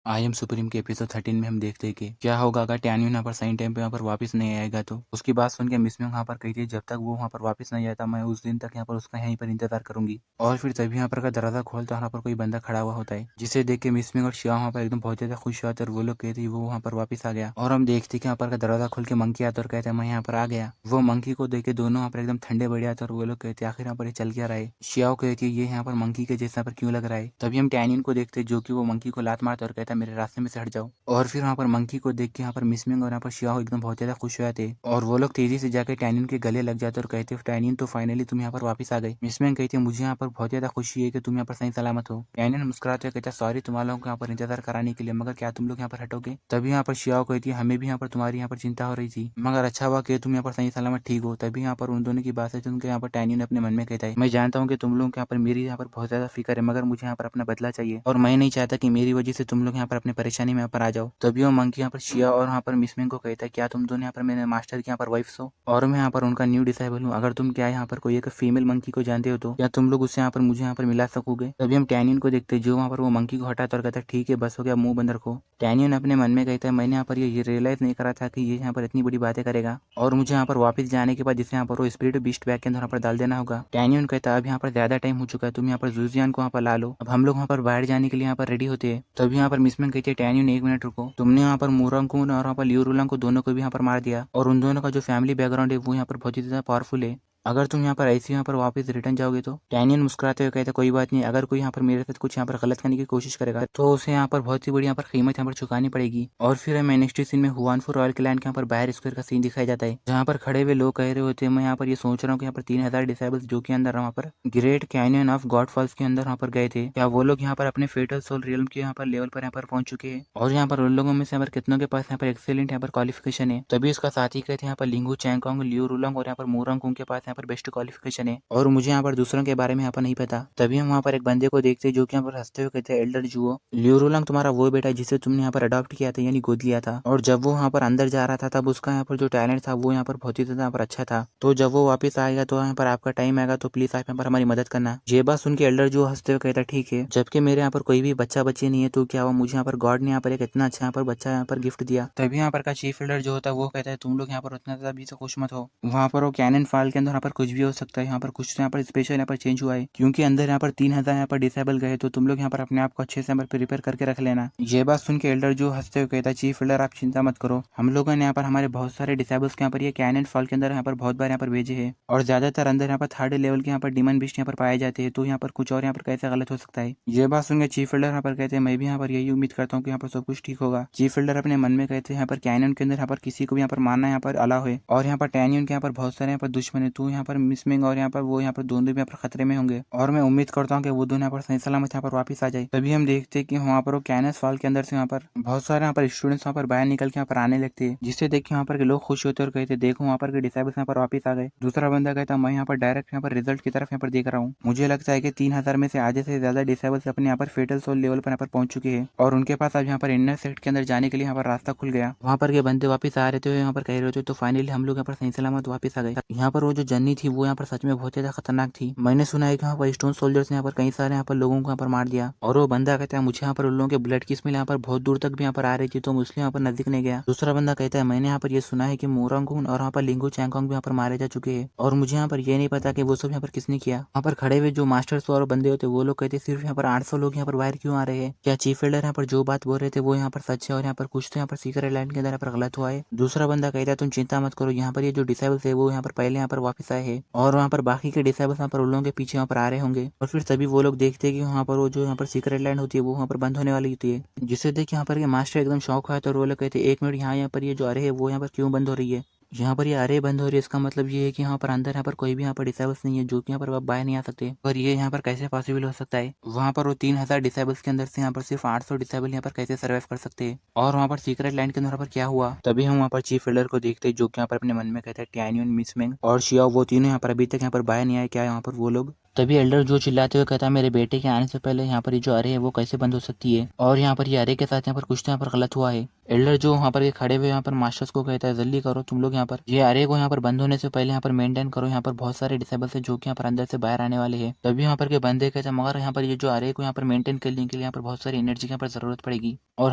I am supreme के episode 13 में हम देखते हैं कि क्या होगा अगर टैन्यू यहाँ पर सही टाइम पे यहाँ पर वापस नहीं आएगा। तो उसकी बात सुन के मिस वहाँ पर कही थी जब तक वो वहाँ पर वापस नहीं आता मैं उस दिन तक यहाँ पर उसका यहीं पर इंतजार करूंगी। और फिर तभी यहाँ पर का दरवाजा खोलता यहाँ पर कोई बंदा खड़ा हुआ होता है, जिसे देख के मिस और शिया वहाँ पर एकदम बहुत ज्यादा खुश होते और वो लोग कहते वो वहाँ पर वापस आ गया। और हम देखते कि यहाँ पर का दरवाजा खोल के मंकी आता और कहते हैं मैं यहाँ पर आ गया। वो मंकी को देख के दोनों यहाँ पर एकदम ठंडे बढ़ जाते और वो लोग कहते आखिर यहाँ पर ये चल क्या रहा है। शियाओ कहती है ये यहाँ पर मंकी के जैसा पर क्यों लग रहा है। तभी हम टैनियन को देखते जो कि वो मंकी को लात मारता और कहता है मेरे रास्ते में से हट जाओ। और फिर वहाँ पर मंकी को देख के यहाँ पर मिसमिंग और यहाँ पर शियाओ एकदम बहुत ज्यादा खुश हो जाते और वो लोग तेजी से जाकर टैनियन के गले लग जाते और कहते टैनियन तो फाइनली तुम यहाँ पर वापस आ गए। मिसमिंग कहती है मुझे यहाँ पर बहुत ज्यादा खुशी है कि तुम यहाँ पर सही सलामत हो। टैनियन मुस्कुराते हुए कहता सॉरी तुम लोगों को यहाँ पर इंतजार कराने के लिए, मगर क्या तुम लोग यहाँ पर हटोगे। तभी यहाँ पर शियाओ कहती है हमें भी यहाँ पर तुम्हारी यहाँ पर चिंता हो रही थी, मगर अच्छा हुआ कि तुम यहाँ पर सही सलामत ठीक हो। तभी यहाँ पर उन दोनों की बात है सुनकर यहाँ पर टैनियन अपने मन में कहता है मैं जानता हूँ कि तुम लोगों के यहाँ पर मेरी यहाँ पर बहुत ज्यादा फिक्र है, मगर मुझे यहाँ पर अपना बदला चाहिए और मैं नहीं चाहता कि मेरी वजह से तुम लोग यहाँ पर अपनी परेशानी में यहाँ पर आ जाओ। तभी वो मंकी यहाँ पर शिया और यहाँ पर मिसमिंग को कहता है क्या तुम दोनों यहाँ पर मेरे मास्टर की यहाँ पर वाइफ हो और मैं यहाँ पर उनका न्यू डिसाइबल हूँ। अगर तुम क्या यहाँ पर कोई एक फीमेल मंकी को जानते हो तो क्या तुम लोग उससे यहाँ पर मुझे यहाँ पर मिला सकोगे। तभी हम टैनियन को देखते जो वहाँ पर वो मंकी को हटाता और कहता है ठीक है बस हो गया मुंह बंद रखो। टैनियन अपने मन में कहता है मैंने यहाँ पर ये रियलाइज नहीं करा था कि ये यहाँ पर इतनी बड़ी बातें करेगा और मुझे यहाँ पर वापस जाने के बाद जिसे यहाँ पर वो स्पिरिट बीस्ट बैग के अंदर यहाँ पर डाल देना होगा। टैनियन कहता है अब यहाँ पर ज्यादा टाइम हो चुका है, तुम यहाँ पर जूजियान को यहाँ पर ला लो, अब हम लोग वहाँ पर बाहर जाने के लिए यहाँ पर रेडी होते हैं। तभी यहाँ पर मिसमिंग कहती है टैनियन एक मिनट रुको, तुमने यहाँ पर मोरंगकून और यहाँ पर लियोरुलंग को दोनों को भी यहाँ पर मार दिया और उन दोनों का जो फैमिली बैकग्राउंड है वो यहाँ पर बहुत ही ज्यादा पावरफुल है। अगर तुम यहाँ पर ऐसे यहाँ पर वापस रिटर्न जाओगे तो टैनियन मुस्कुराते हुए कहता कोई बात नहीं, अगर कोई यहाँ पर मेरे साथ कुछ यहाँ पर गलत करने की कोशिश करेगा तो उसे यहाँ पर बहुत ही बड़ी यहाँ पर कीमत यहाँ पर चुकानी पड़ेगी। और फिर हमें नेक्स्ट सीन में हुआनफू रॉयल क्लैन के यहाँ पर बाहर स्क्वायर का सीन दिखाया जाता है, जहाँ पर खड़े हुए लोग कह रहे होते हैं मैं यहाँ पर ये सोच रहा हूँ कि यहाँ पर 3000 डिसेबल्स जो कि अंदर वहाँ पर great canyon of God falls के अंदर वहाँ पर गए थे, क्या वो लोग यहाँ पर अपने फेटल सोल रियल्म के यहाँ पर लेवल पर यहाँ पर पहुंच चुके हैं और यहाँ पर उन लोगों में से यहाँ पर कितनों के पास यहाँ पर एक्सेलेंट यहाँ पर क्वालिफिकेशन है। तभी उसका साथी कहते हैं यहाँ पर लिंगू चैंगोंग लियो रुलंग और यहाँ पर मोरंग के पास यहाँ पर बेस्ट क्वालिफिकेशन है और मुझे यहाँ पर दूसरों के बारे में यहाँ पर नहीं पता। तभी हम वहाँ पर एक बंदे को देखते हैं जो कि यहाँ पर हंसते हुए कहते हैं एल्डर जुओ लियो रुलंग तुम्हारा वो बेटा जिसे तुमने यहाँ पर अडॉप्ट किया था यानी गोद लिया था, और जब वो यहाँ पर अंदर जा रहा था तब उसका यहाँ पर जो टैलेंट था वो यहाँ पर बहुत ही ज्यादा यहाँ पर अच्छा था, तो जब वो वापस आएगा तो यहाँ पर आपका टाइम आएगा तो प्लीज आप यहाँ पर हमारी मदद करना। ये बात सुन के एल्डर जुओ हंसते हुए कहता ठीक है, जबकि मेरे यहाँ पर कोई भी बच्चा बच्चे नहीं है तो क्या हुआ, मुझे यहाँ पर गॉड ने यहाँ पर एक इतना अच्छा यहाँ पर बच्चा यहाँ पर गिफ्ट दिया। तभी यहाँ पर का चीफ एल्डर जो होता है वो कहता है तुम लोग यहाँ पर उतना ज्यादा भी से खुश मत हो, वहाँ पर वो कैनन फाल के अंदर यहाँ पर कुछ भी हो सकता है, यहाँ पर कुछ यहाँ पर स्पेशल यहाँ पर चेंज हुआ है क्योंकि अंदर यहाँ पर 3000 यहाँ पर डिसेबल गए, तो तुम लोग यहाँ पर अपने आप को अच्छे से यहाँ पर प्रिपेयर करके रख लेना। ये बात सुन के एल्डर जो हंसते हुए कहता है चीफ एल्डर आप चिंता मत करो, हम लोगों ने यहाँ पर हमारे बहुत सारे डिसेबल्स के यहाँ पर ये कैनन फॉल के अंदर यहाँ पर बहुत बार यहाँ पर भेजे है और ज्यादातर अंदर यहाँ पर 3rd लेवल के यहाँ पर डिमन बिस्ट यहाँ पर पाए जाते हैं, तो यहाँ पर कुछ और यहाँ पर कैसे गलत हो सकता है। ये बात सुन के चीफ एल्डर यहाँ पर कहते हैं मैं भी यहाँ पर यही उम्मीद करता हूँ कि यहाँ पर सब कुछ ठीक होगा। चीफ एल्डर अपने मन में कहते हैं यहाँ पर कैनन के अंदर यहाँ पर किसी को भी यहाँ पर मारना यहाँ पर अलाउ है और यहाँ पर टैनियन के यहाँ पर बहुत सारे यहाँ पर दुश्मन है, तो यहाँ पर मिसमिंग और यहाँ पर वो यहाँ पर दोनों भी यहाँ पर खतरे में होंगे और मैं उम्मीद करता हूँ कि वो दोनों यहाँ पर सही सलामत यहाँ पर वापस आ जाए। तभी हम देखते हैं कि वहाँ पर वो कैनस फॉल के अंदर से यहाँ पर बहुत सारे यहाँ पर स्टूडेंट्स वहाँ पर बाहर निकल के यहाँ पर आने लगते हैं, जिससे देख के यहाँ पर के लोग खुश होते और कहते देखो वहाँ पर के डिसेबल्स यहाँ पर वापस आ गए। दूसरा बंदा कहता मैं यहाँ पर डायरेक्ट यहाँ पर रिजल्ट की तरफ यहाँ पर देख रहा हूँ, मुझे लगता है कि 3000 में से आधे से ज्यादा डिसेबल्स अपने यहाँ पर फेटल सोल लेवल पर यहाँ पर पहुंच चुके हैं और उनके पास अब यहाँ पर इनर सेक्ट के अंदर जाने के लिए यहाँ पर रास्ता खुल गया। वहाँ पर के बंदे वापस आ रहे थे यहाँ पर कह रहे थे, तो फाइनली हम लोग यहाँ पर सही सलामत वापस आ गए। यहाँ पर वो जो जर्नी थी वो यहाँ पर सच में बहुत ज्यादा खतरनाक थी। मैंने सुना है कि यहाँ पर स्टोन सोल्जर्स ने यहाँ पर कई सारे यहाँ पर लोगों को यहाँ पर मार दिया और वो बंदा कहता है मुझे यहाँ पर उन लोगों के ब्लड की स्मेल यहाँ पर बहुत दूर तक भी यहाँ पर आ रही थी, तो मुझे यहाँ पर नजदीक नहीं गया। दूसरा बंदा कहता है मैंने यहाँ पर ये सुना है कि मोरंगून और यहाँ पर लिंगू चैंगोंग भी यहाँ पर मारे जा चुके हैं और मुझे यहाँ पर ये नहीं पता कि वो सब यहाँ पर किसने किया। वहाँ पर खड़े हुए जो मास्टर्स और बंदे होते वो लोग कहते सिर्फ यहाँ पर 800 लोग यहाँ पर बाहर क्यों आ रहे हैं, क्या चीफ एल्डर यहाँ पर जो बात बोल रहे थे वो यहाँ पर सच है और यहाँ पर कुछ तो यहाँ पर सीक्रेट लैंड के अंदर यहाँ पर गलत हुआ है। दूसरा बंदा कहता है तुम चिंता मत करो, यहाँ पर ये जो डिसेबल्स है वो यहाँ पर पहले यहाँ पर वापस आए हैं और वहाँ पर बाकी के डिसेबल्स यहाँ पर उन लोगों के पीछे यहाँ पर आ रहे होंगे और फिर तभी वो लोग देखते हैं कि वहाँ पर वो जो यहाँ पर सीक्रेट लैंड होती है वो वहाँ पर बंद होने वाली होती है, जिससे देख यहाँ पर ये मास्टर एकदम शौक हुआ तो वो लोग कहते हैं 1 मिनट यहाँ पर ये जो अरे है वो यहाँ पर क्यों बंद हो रही है। यहाँ पर ये अरे बंद हो रही है इसका मतलब ये है कि यहाँ पर अंदर यहाँ पर कोई भी यहाँ पर डिसेबल्स नहीं है जो कि यहाँ पर बाहर नहीं आ सकते, और ये यहाँ पर कैसे पॉसिबल हो सकता है। वहाँ पर वो 3000 डिसेबल्स के अंदर से यहाँ पर सिर्फ 800 डिसेबल यहाँ पर कैसे सर्वाइव कर सकते हैं और वहाँ पर सीक्रेट लैंड के अंदर पर क्या हुआ। तभी हम वहाँ पर चीफ एल्डर को देखते हैं जो कि यहाँ पर अपने मन में कहते हैं टैनियन मिसमेंग और शियाओ वो तीनों यहाँ पर अभी तक यहाँ पर बाहर नहीं आए, क्या यहाँ पर वो लोग। तभी एल्डर जो चिल्लाते हुए कहता है मेरे बेटे के आने से पहले यहाँ पर ये जो अरे है वो कैसे बंद हो सकती है और यहाँ पर ये अरे के साथ यहाँ पर कुछ तो यहाँ पर गलत हुआ है। एल्डर जो वहाँ पर खड़े हुए यहाँ पर मास्टर्स को कहता है जल्दी करो तुम लोग यहाँ पर ये अरे को यहाँ पर बंद होने से पहले यहाँ पर मेंटेन करो, यहाँ पर बहुत सारे डिसेबल्स है जो कि यहाँ पर अंदर से बाहर आने वाले हैं। तभी यहाँ पर के बंदे कहते हैं मगर यहाँ पर ये जो अरे को यहाँ पर मेंटेन करने के लिए यहाँ पर बहुत सारी एनर्जी की यहाँ पर जरूरत पड़ेगी और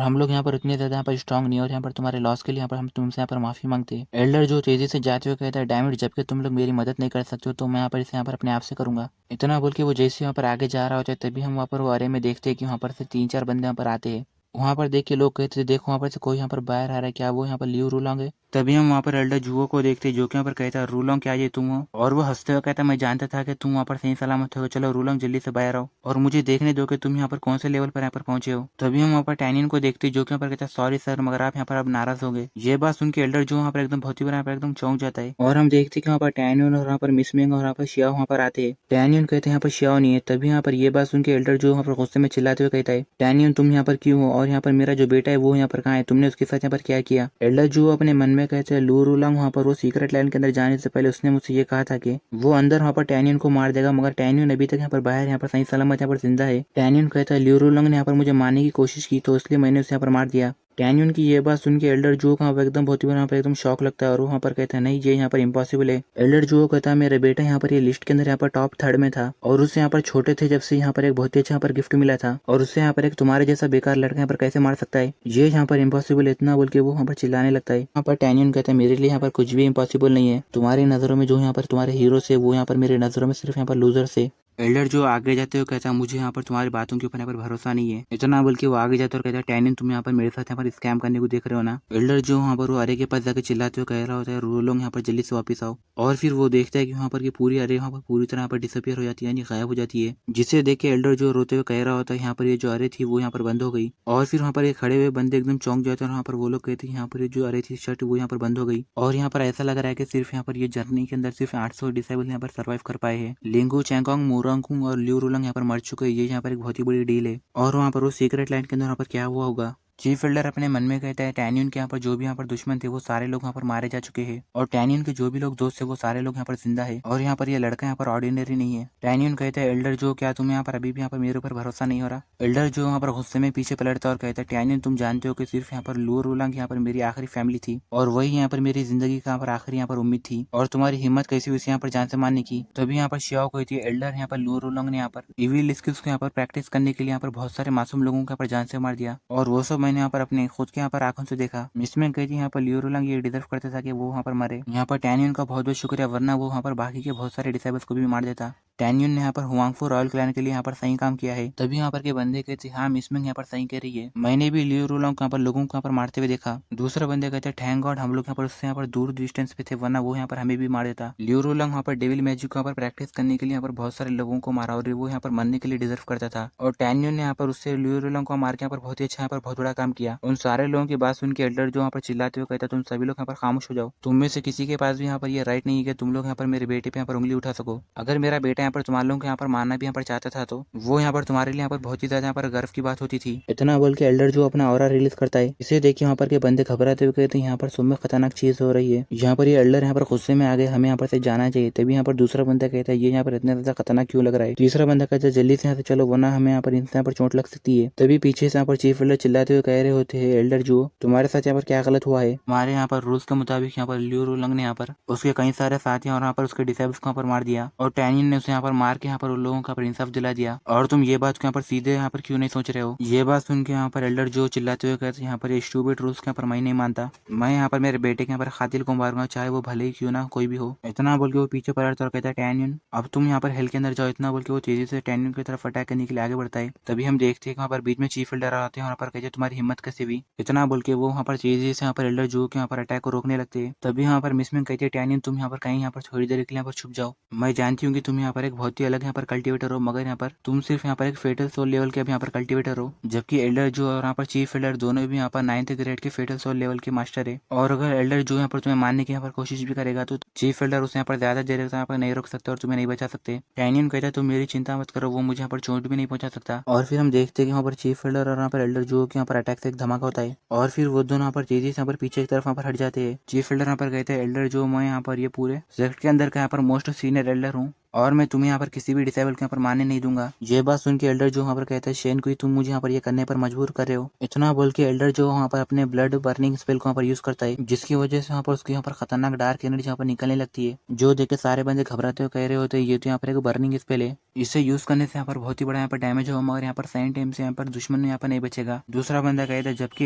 हम लोग यहाँ पर उतने ज्यादा यहाँ पर स्ट्रॉन्ग नहीं और यहाँ पर तुम्हारे लॉस के लिए यहाँ पर हम तुमसे यहाँ पर माफी मांगते हैं। एल्डर जो तेजी से जाते हुए कहता है डैमेज जबकि तुम लोग मेरी मदद नहीं कर सकते हो तो मैं यहाँ पर इसे यहाँ पर अपने आप से करूंगा। इतना बोल के वो जैसे यहाँ पर आगे जा रहा होता है तभी हम वहाँ पर वो अरे में देखते हैं कि वहाँ पर से 3-4 बंदे यहाँ पर आते हैं। वहाँ पर देख के लोग कहते थे देखो वहाँ पर से कोई यहाँ पर बाहर आ रहा है, क्या वो यहाँ पर लियो रूलोंग है। तभी हम वहाँ पर एल्डर जुओ को देखते जो कि यहाँ पर कहता है रूलोंग क्या ये तुम हो, और वो हंसते हुए कहता मैं जानता था कि तुम वहाँ पर सही सलामत हो, चलो रूलोंग जल्दी से बाहर आओ और मुझे देखने दो कि तुम यहाँ पर कौन से लेवल पर यहाँ पर पहुंचे हो। तभी हम वहाँ पर टैनियन को देखते जो कि यहाँ पर कहता है सॉरी सर मगर आप यहाँ पर अब नाराज हो गए। ये बात सुन के एल्डर जो वहाँ पर एकदम बहुत ही यहाँ पर एकदम चौंक जाता है और हम देखते कि वहाँ पर टैनियन और वहाँ पर मिसमिंग और वहाँ पर शियाओ वहाँ पर आते हैं। टैनियन कहते हैं यहाँ पर शियाओ नहीं है। तभी यहाँ पर ये बात सुन के एल्डर जो वहाँ पर गुस्से में चिल्लाते हुए कहता है टैनियन तुम यहाँ पर क्यों हो और यहाँ पर मेरा जो बेटा है वो यहाँ पर कहाँ है, तुमने उसके साथ यहाँ पर क्या किया। एल्डर जो अपने मन में कहते हैं लू रूलोंग वहाँ पर वो सीक्रेट लाइन के अंदर जाने से पहले उसने मुझसे ये कहा था कि वो अंदर वहाँ पर टैनियन को मार देगा मगर टैनियन अभी तक यहाँ पर बाहर यहाँ पर सही सलामत यहाँ पर जिंदा है। टैनियन कहता है लू रूलोंग ने यहाँ पर मुझे मारने की कोशिश की तो इसलिए मैंने उसे यहाँ पर मार दिया। टैनियन की ये बात सुन के एल्डर जो वहाँ पर एकदम बहुत ही यहाँ पर एकदम शॉक लगता है और वहाँ पर कहता है नहीं ये यहाँ पर इम्पॉसिबल है। एल्डर जो कहता है मेरे बेटा यहाँ पर ये लिस्ट के अंदर यहाँ पर टॉप 3rd में था और उससे यहाँ पर छोटे थे जब से यहाँ पर एक बहुत ही अच्छा यहाँ पर गिफ्ट मिला था और उससे यहाँ पर एक तुम्हारे जैसा बेकार लड़का यहाँ पर कैसे मार सकता है, ये यहाँ पर इम्पॉसिबल है। इतना बोल के वो यहाँ पर चिल्लाने लगता है। यहाँ पर टैनियन कहता है मेरे लिए यहाँ पर कुछ भी इम्पॉसिबल नहीं है, तुम्हारी नजरों में जो यहाँ पर तुम्हारे हीरो से वो यहाँ पर मेरे नजरों में सिर्फ यहाँ पर लूजर से। एल्डर जो आगे जाते हुए कहता है मुझे यहाँ पर तुम्हारी बातों के ऊपर यहाँ पर भरोसा नहीं है। इतना बोल के वो आगे जाते और कहता है टैनियन तुम यहाँ पर मेरे साथ यहाँ पर स्कैम करने को देख रहे हो ना। एल्डर जो वहाँ पर वो अरे के पास जाकर चिल्लाते हुए कह रहा होता है रूलोंग यहाँ पर जल्दी से वापस आओ और फिर वो देखता है कि वहाँ पर की पूरी अरे वहाँ पर पूरी तरह यहाँ पर डिसअपियर हो जाती है यानी गायब हो जाती है, जिसे देख के एल्डर जो रोते हुए कह रहा होता है यहाँ पर ये जो अरे थी वो यहाँ पर बंद हो गई और फिर वहाँ पर ये खड़े हुए बंदे एकदम चौंक जाते हैं और वहाँ पर वो लोग कहते हैं यहाँ पर जो अरे थी शर्ट वो यहाँ पर बंद हो गई और यहाँ पर ऐसा लग रहा है कि सिर्फ यहाँ पर ये जर्नी के अंदर सिर्फ 800 डिसेबल यहाँ पर सर्वाइव कर पाए हैं। लिंगू चैंगोंग मोरंगकुंग और ल्यू रूलोंग यहाँ पर मर चुके हैं, ये यहाँ पर एक बहुत ही बड़ी डील है। और वहाँ पर वो सीक्रेट लाइन के अंदर वहाँ पर क्या हुआ होगा। चीफ एल्डर अपने मन में कहता है टैनियन के यहाँ पर जो भी यहाँ पर दुश्मन थे वो सारे लोग यहाँ पर मारे जा चुके हैं और टैनियन के जो भी लोग दोस्त थे वो सारे लोग यहाँ पर जिंदा है और यहाँ पर ये लड़का यहाँ पर ऑर्डिनरी नहीं है। टैनियन कहता है एल्डर जो क्या तुम्हें यहाँ पर अभी भी यहाँ पर मेरे ऊपर भरोसा नहीं हो रहा। एल्डर जो यहाँ पर गुस्से में पीछे पलटता और कहता है टैनियन तुम जानते हो कि सिर्फ यहाँ पर लू रूलोंग यहाँ पर मेरी आखिरी फैमिली थी और वही यहाँ पर मेरी जिंदगी का यहाँ पर आखिरी यहाँ पर उम्मीद थी और तुम्हारी हिम्मत कैसी हुई यहाँ पर जान से मारने की। तभी यहाँ पर शियाओ कहती है एल्डर यहाँ पर लू रूलोंग ने यहाँ पर इविल स्किल्स को यहाँ पर प्रैक्टिस करने के लिए यहाँ पर बहुत सारे मासूम लोगों को यहाँ पर जान से मार दिया और वो सब मैंने यहाँ पर अपने खुद के यहाँ पर आंखों से देखा। मिसमें कहती यहाँ पर लियो रूलोंग ये डिजर्व करता था कि वो वहाँ पर मरे। यहाँ पर टैनियन का बहुत बहुत शुक्रिया वरना वो वहाँ पर बाकी के बहुत सारे डिसेबल्स को भी मार देता। टैनियन ने यहाँ पर हुआंगफू रॉयल क्लैन के लिए यहाँ पर सही काम किया है। तभी यहाँ पर के बंदे कहते हाँ मिसमिंग यहाँ पर सही कह रही है, मैंने भी लियो रूलोंग को यहाँ पर लोगों को यहाँ पर मारते हुए देखा। दूसरे बंदे कहते थैंक गॉड हम लोग यहाँ पर उससे यहाँ पर दूर डिस्टेंस पे थे वरना वो यहाँ पर हमें भी मार देता। लियो रूलोंग यहाँ पर डेविल मैजिक को यहाँ पर प्रैक्टिस करने के लिए यहाँ पर बहुत सारे लोगों को मारा और वो यहाँ पर मरने के लिए डिजर्व करता था और टैनियन ने यहाँ पर उससे लियो रूलोंग को मार के यहाँ पर बहुत ही अच्छा यहाँ पर बहुत बड़ा काम किया। उन सारे लोगों की बात सुन के एल्डर जो यहाँ पर चिल्लाते हुए कहता तुम सभी लोग यहाँ पर खामोश हो जाओ, तुम में से किसी के पास भी यहाँ पर ये राइट नहीं है कि तुम लोग यहाँ पर मेरे बेटे पे यहाँ पर उंगली उठा सको। अगर मेरा बेटा यहाँ पर तुम्हारे लोगों को यहाँ पर मारना भी यहाँ पर चाहता था तो वो यहाँ पर तुम्हारे लिए यहाँ पर बहुत ही ज्यादा यहाँ पर गर्व की बात होती थी। इतना बोल के एल्डर जो अपना ऑरा रिलीज करता है इसे देखिए यहाँ पर के बंदे घबराते हुए कहते हैं यहाँ पर सुबह खतरनाक चीज हो रही है। यहाँ पर ये एल्डर यहाँ पर गुस्से में आ गए, हमें यहाँ पर से जाना चाहिए। तभी यहाँ पर दूसरा बंदा कहता है ये यहाँ पर इतना ज्यादा खतरनाक क्यों लग रहा है। तीसरा बंदा कहता है जल्दी से यहाँ से चलो वरना हमें यहाँ पर इनसे यहाँ पर चोट लग सकती है। तभी पीछे से यहाँ पर चीफ एल्डर चिल्लाते हुए कह रहे होते हैं एल्डर जो तुम्हारे साथ यहाँ पर क्या गलत हुआ है। हमारे यहाँ पर रूल्स के मुताबिक यहाँ पर लियो रूलोंग ने यहाँ पर उसके कई सारे साथी और यहाँ पर उसके डिसेबल्स को यहाँ पर मार दिया और टैनियन ने उसे यहाँ पर मार के यहाँ पर उन लोगों का इंसाफ दिला दिया और तुम ये बात यहाँ पर सीधे यहाँ पर क्यों नहीं सोच रहे हो। ये बात सुन के यहाँ पर एल्डर जो चिल्लाते हुए कहते यहाँ पर स्टूपिड रूल्स के यहाँ पर मैं नहीं मानता, मैं यहाँ पर मेरे बेटे के यहाँ पर खातिल को मारूंगा चाहे वो भले ही क्यों ना कोई भी हो। इतना बोल के वो पीछे पलटता और कहता है टैनियन अब तुम यहाँ पर हेल के अंदर जाओ। इतना बोल के वो तेजी से टैनियन की तरफ अटैक करने के लिए आगे बढ़ता है। तभी हम देखते हैं वहाँ पर बीच में चीफ एल्डर आते हैं और यहाँ पर कहते तुम्हारी हिम्मत कैसे हुई। इतना बोल के वो वहाँ पर तेजी से यहाँ पर एल्डर जो के यहाँ पर अटैक को रोकने लगते हैं। तभी यहाँ पर मिसमिंग कहती है टैनियन तुम यहाँ पर कहीं यहाँ पर थोड़ी देर के लिए यहाँ पर छुप जाओ, मैं जानती हूँ कि तुम यहाँ पर एक बहुत ही अलग यहाँ पर कल्टिवेटर हो मगर यहाँ पर तुम सिर्फ यहाँ पर एक फेटल सोल लेवल के अब यहाँ पर कल्टिवेटर हो, जबकि एल्डर जो और यहाँ पर चीफ एल्डर दोनों भी यहाँ पर 9th ग्रेड के फेटल सोल लेवल के मास्टर है और अगर एल्डर जो यहाँ पर तुम्हें मारने की यहाँ पर कोशिश भी करेगा तो चीफ एल्डर उसे यहाँ पर ज्यादा देर तक यहाँ पर नहीं रोक सकते और तुम्हें नहीं बचा सकते। टैनियन कहता है तुम मेरी चिंता मत करो, वो मुझे यहाँ पर चोट भी नहीं पहुंचा सकता। और फिर हम देखते हैं कि यहाँ पर चीफ एल्डर और यहाँ पर एल्डर जो यहाँ पर अटैक से एक धमाका होता है और फिर वो दोनों यहाँ पर तेजी से यहाँ पर पीछे की तरफ यहाँ पर हट जाते हैं। चीफ एल्डर यहाँ पर कहते हैं एल्डर जो मैं यहाँ पर ये पूरे सेक्ट के अंदर का यहाँ पर मोस्ट सीनियर एल्डर हूँ और मैं तुम्हें यहाँ पर किसी भी डिसेबल के यहाँ पर मारने नहीं दूंगा। ये बात सुन के एल्डर जो वहाँ पर कहता है शेन कुई तुम मुझे यहाँ पर ये करने पर मजबूर कर रहे हो। इतना बोल के एल्डर जो वहाँ पर अपने ब्लड बर्निंग स्पेल को यहाँ पर यूज करता है, जिसकी वजह से वहाँ पर उसके यहाँ पर खतरनाक डार्क एनर्जी यहाँ पर निकलने लगती है, जो देख के सारे बंदे घबराते हुए कह रहे होते हैं ये तो यहाँ पर एक बर्निंग स्पेल है, इसे यूज करने से यहाँ पर बहुत ही बड़ा यहाँ पर डैमेज होगा, मगर यहाँ पर सही टाइम से यहाँ पर दुश्मन यहाँ पर नहीं बचेगा। दूसरा बंदा कहता है जबकि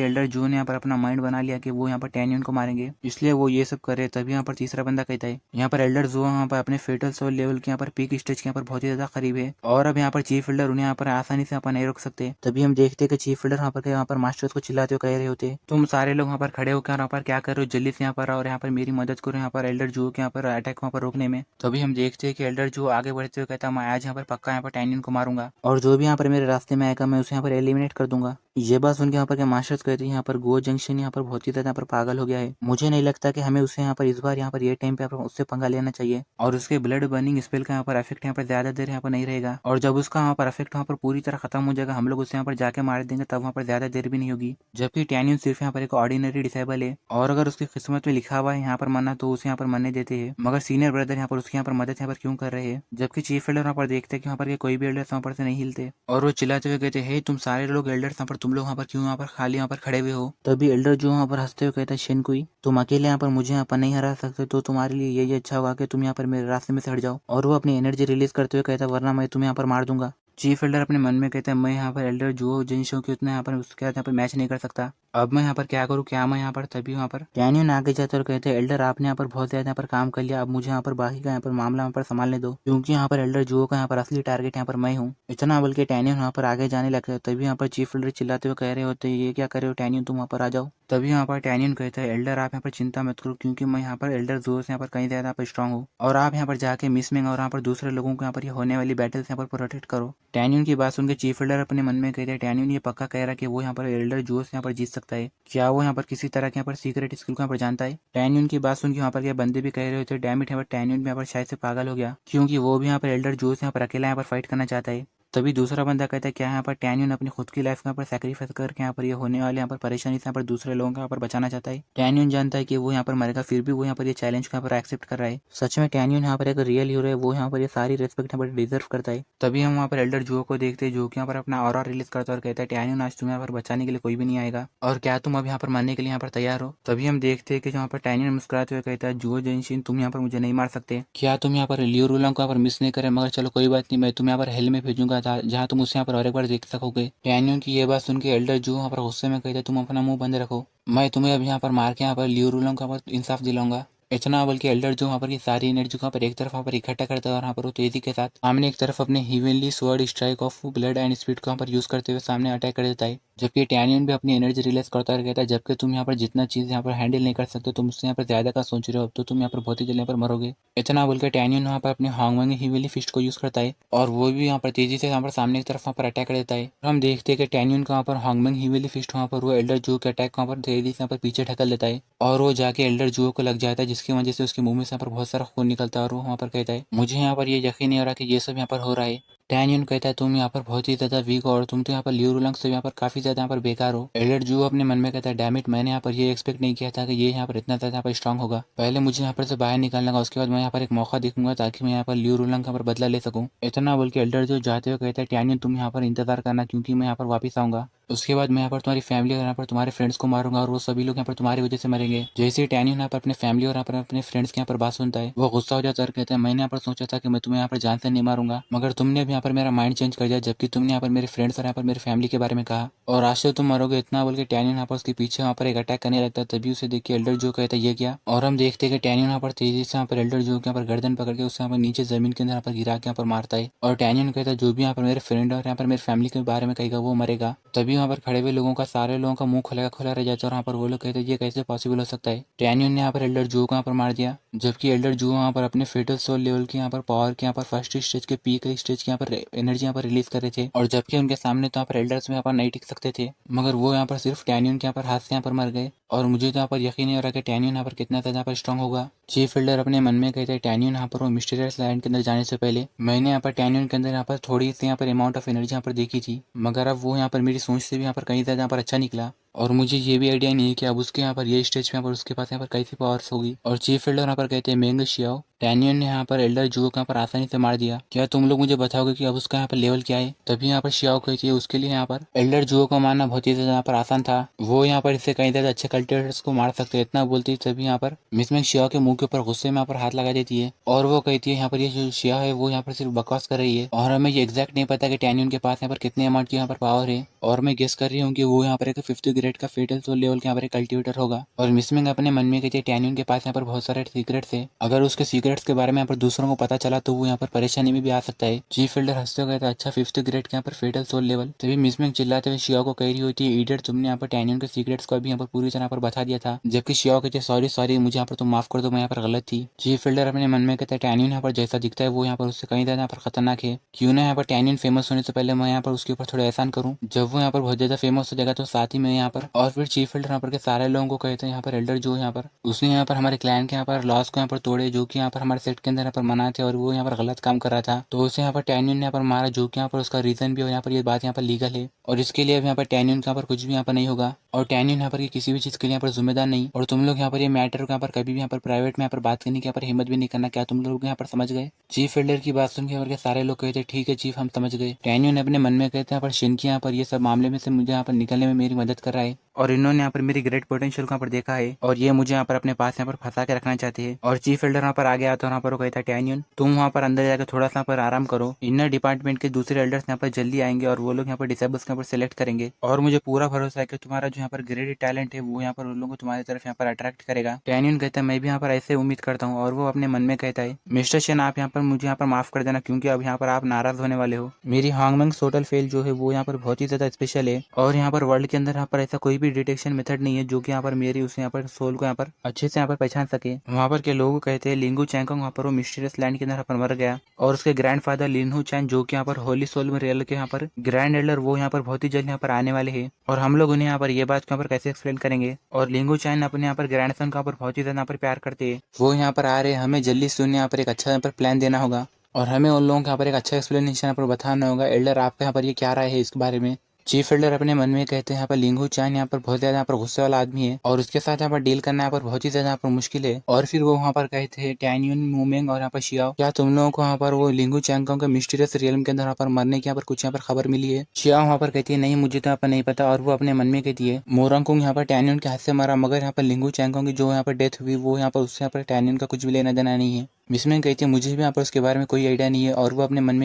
एल्डर जो ने यहाँ पर अपना माइंड बना लिया कि वो यहाँ पर टैनियन को मारेंगे, इसलिए वो ये सब करे। तभी यहाँ पर तीसरा बंदा कहता है यहाँ पर एल्डर जो यहाँ पर अपने फेटल सोल लेवल के यहाँ पर पीक स्टेज के यहाँ पर बहुत ही ज्यादा करीब है, और अब यहाँ पर चीफ एल्डर उन्हें यहाँ पर आसानी से यहाँ पर नहीं रोक सकते। तभी हम देखते हैं कि चीफ एल्डर यहाँ पर मास्टर्स को चिल्लाते हुए कह रहे होते तुम सारे लोग यहाँ पर खड़े होकर यहाँ पर क्या कर रहे हो, जल्दी से यहाँ पर और यहाँ पर मेरी मदद करो यहाँ पर एल्डर जो के यहाँ पर अटैक वहाँ पर रोकने में। तभी हम देखते हैं कि एल्डर जो आगे बढ़ते हुए कहता मैं आज यहाँ पर पक्का यहाँ पर टैनियन को मारूंगा, और जो भी यहाँ पर मेरे रास्ते में आएगा मैं उसे यहाँ पर एलिमिनेट कर दूंगा। ये बात सुन के यहाँ पर के मास्टर्स कहते हैं यहाँ पर गो जंक्शन यहाँ पर बहुत ही ज्यादा यहाँ पर पागल हो गया है, मुझे नहीं लगता कि हमें उसे यहाँ पर इस बार यहाँ पर ये टाइम पे उससे पंगा लेना चाहिए, और उसके ब्लड बर्निंग स्पेल का यहाँ पर इफेक्ट यहाँ पर ज्यादा देर यहाँ पर नहीं रहेगा, और जब उसका यहाँ पर इफेक्ट वहाँ पर पूरी तरह खत्म हो जाएगा हम लोग उसे यहाँ पर जाके मार देंगे, तब वहाँ पर ज्यादा देर भी नहीं होगी। जबकि टैनियन सिर्फ यहाँ पर एक ऑर्डिनरी डिसेबल है, और अगर उसकी किस्मत में लिखा हुआ है यहाँ पर मरना तो उसे यहाँ पर मरने देते हैं, मगर सीनियर ब्रदर यहाँ पर उसकी यहाँ पर मदद यहाँ पर क्यों कर रहे हैं। जबकि चीफ एल्डर वहाँ पर देखते हैं कि वहाँ पर कोई भी एल्डर्स वहाँ पर से नहीं हिलते, और वो चिल्लाते हुए कहते हैं तुम सारे लोग एल्डर्स यहाँ पर तुम लोग यहाँ पर क्यों यहाँ पर खाली यहाँ पर खड़े हुए हो। तभी एल्डर जो वहाँ पर हंसते हुए कहता है शेनकुई तुम अकेले यहाँ पर मुझे यहाँ पर नहीं हरा सकते, तो तुम्हारे लिए यही अच्छा होगा कि तुम यहाँ पर मेरे रास्ते में से हट जाओ, और वो अपनी एनर्जी रिलीज करते हुए कहता है वरना मैं तुम्हें यहाँ पर मार दूंगा। चीफ एल्डर अपने मन में कहता है मैं यहाँ पर एल्डर जो जिनशो के उतना यहाँ पर उसके साथ यहाँ पर मैच नहीं कर सकता, अब मैं यहाँ पर क्या करूँ, क्या मैं यहाँ पर। तभी वहाँ पर टैनियन आगे जाते और कहते हैं एल्डर आपने यहाँ पर बहुत ज्यादा यहाँ पर काम कर लिया, अब मुझे यहाँ पर बाकी का यहाँ पर मामला यहाँ पर संभालने दो, क्योंकि यहाँ पर एल्डर जो का यहाँ पर असली टारगेट यहाँ पर मैं हूँ। इतना बोल के टैनियन यहाँ पर आगे जाने लगता है। तभी यहाँ पर चीफ एल्डर चिल्लाते हुए कह रहे होते हैं ये क्या कर रहे हो टैनियन, तुम वहाँ पर आ जाओ। तभी यहाँ पर टैनियन कहता है एल्डर आप यहाँ पर चिंता मत करो, क्योंकि मैं यहाँ पर एल्डर जो से यहाँ पर कहीं ज्यादा यहाँ पर स्ट्रांग हूँ, और आप यहाँ पर जाके मिसमिंग और यहाँ पर दूसरे लोगों को यहाँ पर होने वाली बैटल से यहाँ पर प्रोटेक्ट करो। टैनियन की बात सुनकर चीफ एल्डर अपने मन में कहते हैं टैनियन ये पक्का कह रहा है कि वो यहाँ पर एल्डर जो से यहाँ पर जीत सकता है, क्या वो यहाँ पर किसी तरह के यहाँ पर सीक्रेट स्किल को यहाँ पर जानता है। टैनियन की बात सुन के यहाँ पर के बंदे भी कह रहे होते डैम इट, यहाँ पर टैनियन भी यहाँ पर शायद से पागल हो गया, क्योंकि वो भी यहाँ पर एल्डर जो से यहाँ पर अकेला यहाँ पर फाइट करना चाहता है। तभी दूसरा बंदा कहता है क्या यहाँ पर टैनियन अपनी खुद की लाइफ यहाँ पर सैक्रिफाइस करके यहाँ पर ये होने वाले यहाँ पर परेशानी से यहाँ पर दूसरे लोगों को यहाँ पर बचाना चाहता है। टैनियन जानता है कि वो यहाँ पर मरेगा, फिर भी वो यहाँ पर ये चैलेंज को यहाँ पर एक्सेप्ट कर रहा है। सच में टैनियन यहाँ पर एक रियल हीरो है, वो यहाँ पर ये सारी रेस्पेक्ट यहाँ पर डिजर्व करता है। तभी हम वहाँ पर एल्डर जो को देखते हैं जो कि यहाँ पर अपना ऑरा रिलीज करता है और कहता है टैनियन आज तुम्हें यहाँ पर बचाने के लिए कोई भी नहीं आएगा, और क्या तुम अब यहाँ पर मरने के लिए यहाँ पर तैयार हो। तभी हम देखते हैं कि यहाँ पर टैनियन मुस्कुराते हुए कहता है जो जेनशिन तुम यहाँ पर मुझे नहीं मार सकते, क्या तुम यहाँ पर लियो रूलंग को यहाँ पर मिस नहीं करे, मगर चलो कोई बात नहीं मैं तुम्हें यहाँ पर हेल में भेजूंगा जहाँ तुम उसे यहाँ पर और एक बार देख सकोगे। टैनियन की ये बात सुन के एल्डर जो यहाँ पर गुस्से में कहते तुम अपना मुंह बंद रखो, मैं तुम्हें अब यहाँ पर मार के यहाँ पर लियो रूलंग को इंसाफ दिलाऊंगा। इतना बल्कि एल्डर जो वहाँ पर की सारी एनर्जी को यहाँ पर एक तरफ वहाँ पर इकट्ठा करता है, और यहाँ पर वो तेजी के साथ सामने एक तरफ अपने heavenly sword strike of blood and speed को यहाँ पर यूज करते हुए सामने अटैक कर देता है। जबकि टैनियन भी अपनी एनर्जी रिलीज करता है, कहता है जबकि तुम यहाँ पर जितना चीज यहाँ पर हैंडल नहीं कर सकते तुम उससे यहाँ पर ज्यादा का सोच रहे हो, तो तुम यहाँ पर बहुत ही जल्दी यहाँ पर मरोगे। इतना बोलकर टैनियन यहाँ पर अपने हांगवांग हिवेली फिस्ट को यूज करता है, और वो भी यहाँ पर तेजी से यहाँ पर सामने की तरफ वहाँ पर अटैक कर देता है। हम देखते हैं कि टैनियन का वहाँ पर हांगवांग हिवेली फिस्ट वहाँ पर वो एल्डर जो के अटैक वहाँ पर तेजी से यहाँ पर पीछे ढकल देता है, और वो जाके एल्डर जो को लग जाता है, जिसकी वजह से उसके मुंह में से यहाँ पर बहुत सारा खून निकलता है, और वो वहाँ पर कहता है मुझे यहाँ पर ये यकीन नहीं हो रहा कि ये सब यहाँ पर हो रहा है। टैनियन कहता है तुम यहाँ पर बहुत ही ज्यादा वीक हो, और तुम तो यहाँ पर लियो रूलंग से यहाँ पर काफी ज्यादा यहाँ पर बेकार हो। एल्डर जो अपने मन में कहता है डैम इट, मैंने यहाँ पर ये एक्सपेक्ट नहीं किया था कि ये यहाँ पर इतना ज्यादा यहाँ पर स्ट्रांग होगा, पहले मुझे यहाँ पर से बाहर निकालना, उसके बाद मैं यहाँ पर एक मौका देखूंगा ताकि मैं यहाँ पर लियो रूलंग का पर बदला ले सकूँ। इतना बोल के एल्डर जो जाते हुए कहता है टैनियन तुम यहाँ पर इंतजार करना, क्योंकि मैं यहाँ पर वापस आऊंगा, उसके बाद मैं यहाँ पर तुम्हारी फैमिली और यहाँ पर तुम्हारे फ्रेंड्स को मारूंगा, और वो सभी लोग यहाँ पर तुम्हारी वजह से मरेंगे। जैसे ही टैनियन यहाँ पर अपने फैमिली और यहाँ पर अपने फ्रेंड्स के यहाँ पर बात सुनता है वो गुस्सा हो जाता है और कहता है मैंने यहाँ पर सोचा था कि मैं तुम्हें यहाँ पर जान से नहीं मारूंगा, मगर तुमने अब यहाँ पर मेरा माइंड चेंज कर दिया, जबकि तुमने यहाँ पर मेरे फ्रेंड्स और यहाँ पर मेरी फैमिली के बारे में कहा, और आज से तुम मरोगे। इतना बोल के टैनियन यहाँ पर उसके पीछे वहाँ पर एक अटैक करने लगता है। तभी उसे देख के एल्डर जो कहता है ये क्या, और हम देखते हैं कि टैनियन यहाँ पर तेजी से यहाँ पर एल्डर जो यहाँ पर गर्दन पकड़ के उससे यहाँ पर नीचे जमीन के अंदर यहाँ पर गिरा के यहाँ पर मारता है, और टैनियन कहता है जो भी यहाँ पर मेरे फ्रेंड और यहाँ पर मेरी फैमिली के बारे में कहेगा वो मरेगा। तभी वहाँ पर खड़े हुए लोगों का सारे लोगों का मुंह खुला रह जाता है, और वहाँ पर वो लोग कहते हैं ये कैसे पॉसिबल हो सकता है। टैनियन ने यहाँ पर एल्डर जो को यहाँ पर मार दिया, जबकि एल्डर जो वहाँ पर अपने फेटल सोल लेवल के यहाँ पर पावर के यहाँ पर फर्स्ट स्टेज के पीक स्टेज के यहाँ पर एनर्जी यहाँ पर रिलीज कर रहे थे, और जबकि उनके सामने तो यहाँ पर एल्डर्स में यहाँ पर नहीं टिक सकते थे, मगर वो यहाँ पर सिर्फ टैनियन के यहाँ पर हाथ से यहाँ पर मर गए। और मुझे तो यहाँ पर यकीन नहीं हो रहा कि टैनियन यहाँ पर कितना ज्यादा यहाँ पर स्ट्रांग होगा। चीफ एल्डर अपने मन में कहते हैं टैनियन यहाँ पर वो मिस्टीरियस लैंड के अंदर जाने से पहले मैंने यहाँ पर टैनियन के अंदर यहाँ पर थोड़ी सी यहाँ पर अमाउंट ऑफ एनर्जी यहाँ पर देखी थी, मगर अब वो यहाँ पर मेरी सोच से भी यहाँ पर कहीं ज्यादा यहाँ पर अच्छा निकला। और मुझे ये भी आइडिया नहीं है कि अब उसके यहाँ पर ये स्टेज पे यहाँ पर उसके पास यहाँ पर कैसी पावर्स होगी। और चीफ एल्डर यहाँ पर कहते हैं मेंग शियाओ, डैनियल ने यहाँ पर एल्डर जुओ को यहाँ पर आसानी से मार दिया, क्या तुम लोग मुझे बताओगे कि अब उसका यहाँ पर लेवल क्या है। तभी यहाँ पर शियाओ कहती है उसके लिए यहाँ पर एल्डर जुओ को मारना बहुत ही ज्यादा यहाँ पर आसान था, वो यहाँ पर इससे कई ज्यादा अच्छे कल्टिवेटर्स को मार सकते हैं। इतना बोलती है तभी यहाँ पर मिसमेंग शियाओ के मुंह के ऊपर गुस्से में यहाँ पर हाथ लगा देती है और वो कहती है यहाँ पर ये जो शिया है वो यहाँ पर सिर्फ बकवास कर रही है और हमें ये एग्जैक्ट नहीं पता कि टैनियन के पास यहाँ पर कितने अमाउंट की यहाँ पर पावर है। और मैं गेस कर रही हूँ कि वो यहाँ पर एक 5th ग्रेड का फेटल सोल लेवल के यहाँ पर एक कल्टिवेटर होगा। और मिसमिंग अपने मन में कहती है टैनियन के पास यहाँ पर बहुत सारे सीक्रेट्स है, अगर उसके सीक्रेट्स के बारे में यहाँ पर दूसरों को पता चला तो वो यहाँ पर परेशानी में भी आ सकता है। चीफ एल्डर हंसते हुए कहता है अच्छा 5th ग्रेड के यहाँ पर फेटल सोल लेवल। तभी मिसमिंग चिल्लाते हुए शिया को कह रही होती है इडियट, तुमने यहाँ पर टैनियन के सीक्रेट्स को भी यहाँ पर पूरी तरह पर बता दिया था। जबकि शिया कहते हैं सॉरी सॉरी मुझे यहाँ पर तुम माफ कर दो, मैं यहाँ पर गलत थी। चीफ एल्डर अपने मन में कहता है टैनियन यहाँ पर जैसा दिखता है वो यहाँ पर उससे कहीं ज्यादा यहाँ पर खतरनाक है, क्यों ना यहाँ पर टैनियन फेमस होने से पहले मैं यहाँ पर उसके ऊपर थोड़ा एहसान करूँ। जब वो यहाँ पर बहुत ज्यादा फेमस हो जाएगा तो साथ ही में यहाँ पर और फिर चीफ एल्डर यहाँ पर के सारे लोगों को कहते हैं यहाँ पर एल्डर जो यहाँ पर उसने यहाँ पर हमारे क्लैन के यहाँ पर लॉस को यहाँ पर तोड़े जो कि यहाँ पर हमारे सेट के अंदर यहाँ पर मना थे और वो यहाँ पर गलत काम कर रहा था, तो उसे यहाँ पर टैनियन ने यहाँ पर मारा जो कि यहाँ पर उसका रीजन भी और यहाँ पर ये बात यहाँ पर लीगल है और इसके लिए अब यहाँ पर टैनियन के यहाँ पर कुछ भी यहाँ पर नहीं होगा और टैनियन यहाँ पर की किसी भी चीज के लिए यहाँ पर जिम्मेदार नहीं। और तुम लोग यहाँ पर ये मैटर को यहाँ पर कभी भी यहाँ पर प्राइवेट में यहाँ पर बात करने की यहाँ पर हिम्मत भी नहीं करना, क्या तुम लोग यहाँ पर समझ गए। चीफ एल्डर की बात सुन के यहाँ पर सारे लोग कहते ठीक है चीफ हम समझ गए। टैनियन अपने मन में कहते हैं यहाँ पर शिनकी यहाँ पर ये सब मामले में से मुझे यहाँ पर निकलने में मेरी मदद कर रहा है और इन्होंने यहाँ पर मेरी ग्रेट पोटेंशियल को यहाँ पर देखा है और ये मुझे यहाँ पर अपने पास यहाँ पर फंसा के रखना चाहते हैं। और चीफ एल्डर यहाँ पर आ गया तो यहाँ पर वो कहता है टैनियन तुम वहाँ पर अंदर जाकर थोड़ा सा यहाँ पर आराम करो, इनर डिपार्टमेंट के दूसरे एल्डर्स यहाँ पर जल्दी आएंगे और वो लोग यहाँ पर डिसेबल्स यहाँ पर सिलेक्ट करेंगे और मुझे पूरा भरोसा है कि तुम्हारा जो यहाँ पर ग्रेट टैलेंट है वो यहाँ पर उन लोगों को तुम्हारी तरफ यहाँ पर अट्रैक्ट करेगा। टैनियन कहता है मैं भी यहाँ पर ऐसे उम्मीद करता हूँ और वो अपने मन में कहता है मिस्टर शेन आप यहाँ पर मुझे यहाँ पर माफ कर देना क्योंकि अब यहाँ पर आप नाराज होने वाले हो। मेरी हांगमंग सोटल फेल जो है वो यहाँ पर बहुत ही ज्यादा स्पेशल है और यहाँ पर वर्ल्ड के अंदर यहाँ पर ऐसा कोई भी डिटेक्शन मेथड नहीं है जो कि यहाँ पर मेरी उसे यहाँ पर सोल को यहाँ पर अच्छे से यहाँ पर पहचान सके। वहाँ पर के लोग कहते हैं लिंगू चैंगोंग वहाँ पर वो मिस्टीरियस लैंड के अंदर यहाँ पर मर गया और उसके ग्रैंडफादर लिनहू चैन जो कि यहाँ पर होली सोल में रियल के यहाँ पर ग्रैंड एल्डर वो यहाँ पर बहुत ही जल्द यहाँ पर आने वाले हैं और हम लोग उन्हें यहाँ पर ये बात यहाँ पर कैसे एक्सप्लेन करेंगे। और लिंगू चैन अपने यहाँ पर ग्रैंडसन का पर बहुत ही ज्यादा यहाँ पर प्यार करते हैं, वो यहाँ पर आ रहे हैं, हमें जल्दी से उन्हें यहाँ पर एक अच्छा यहाँ पर प्लान देना होगा और हमें उन लोगों को यहाँ पर एक अच्छा एक्सप्लेनेशन यहाँ पर बताना होगा। एल्डर आपका यहाँ पर ये क्या राय है इसके बारे में। चीफ एल्डर अपने मन में कहते हैं यहाँ पर लिंगू चान यहाँ पर बहुत ज्यादा यहाँ पर गुस्से वाला आदमी है और उसके साथ यहाँ पर डील करना यहाँ पर बहुत ही ज्यादा यहाँ पर मुश्किल है। और फिर वो वहाँ पर कहते हैं टैनियन मूमेंग और यहाँ पर शियाओ क्या तुम लोगों को यहाँ पर वो लिंगू चैंगोंग के मिस्टीरियस रियल्म के अंदर यहाँ पर मरने की यहाँ पर कुछ यहाँ पर खबर मिली है। शियाओ वहाँ पर कहती है नहीं मुझे तो यहाँ पर नहीं पता और वो अपने मन में कहती है मोरंगकुंग यहाँ पर टैनियन के हाथ से मरा मगर यहाँ पर लिंगू चैंगोंग की जो यहाँ पर डेथ हुई वो यहाँ पर उससे यहाँ पर टैनियन का कुछ भी लेना देना नहीं है। मिसमेंग कहती है मुझे भी यहाँ पर उसके बारे में कोई आइडिया नहीं है और वो अपने मन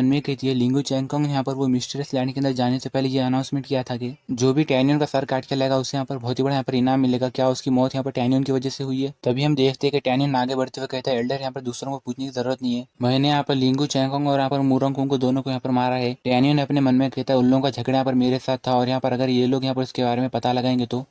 में कहती है लिंगू चैंगोंग यहाँ पर वो मिस्टीरियस लैंड के अंदर जाने से पहले ये अनाउंसमेंट किया था कि जो भी टैनियन का सर काट के लाएगा उसे यहाँ पर बहुत ही बड़ा यहाँ पर इनाम मिलेगा, क्या उसकी मौत यहाँ पर टैनियन की वजह से हुई है। तभी हम देखते हैं कि टैनियन आगे बढ़ते हुए कहता है एल्डर यहाँ पर दूसरों को पूछने की जरूरत नहीं है, मैंने यहाँ पर लिंगू चैंगोंग और यहाँ पर मुरंगकुंग को दोनों को यहाँ पर मारा है। टैनियन अपने मन में कहता है उन लोगों का झगड़ा यहाँ पर मेरे साथ था और यहाँ पर अगर ये लोग यहाँ पर उसके बारे में पता लगाएंगे तो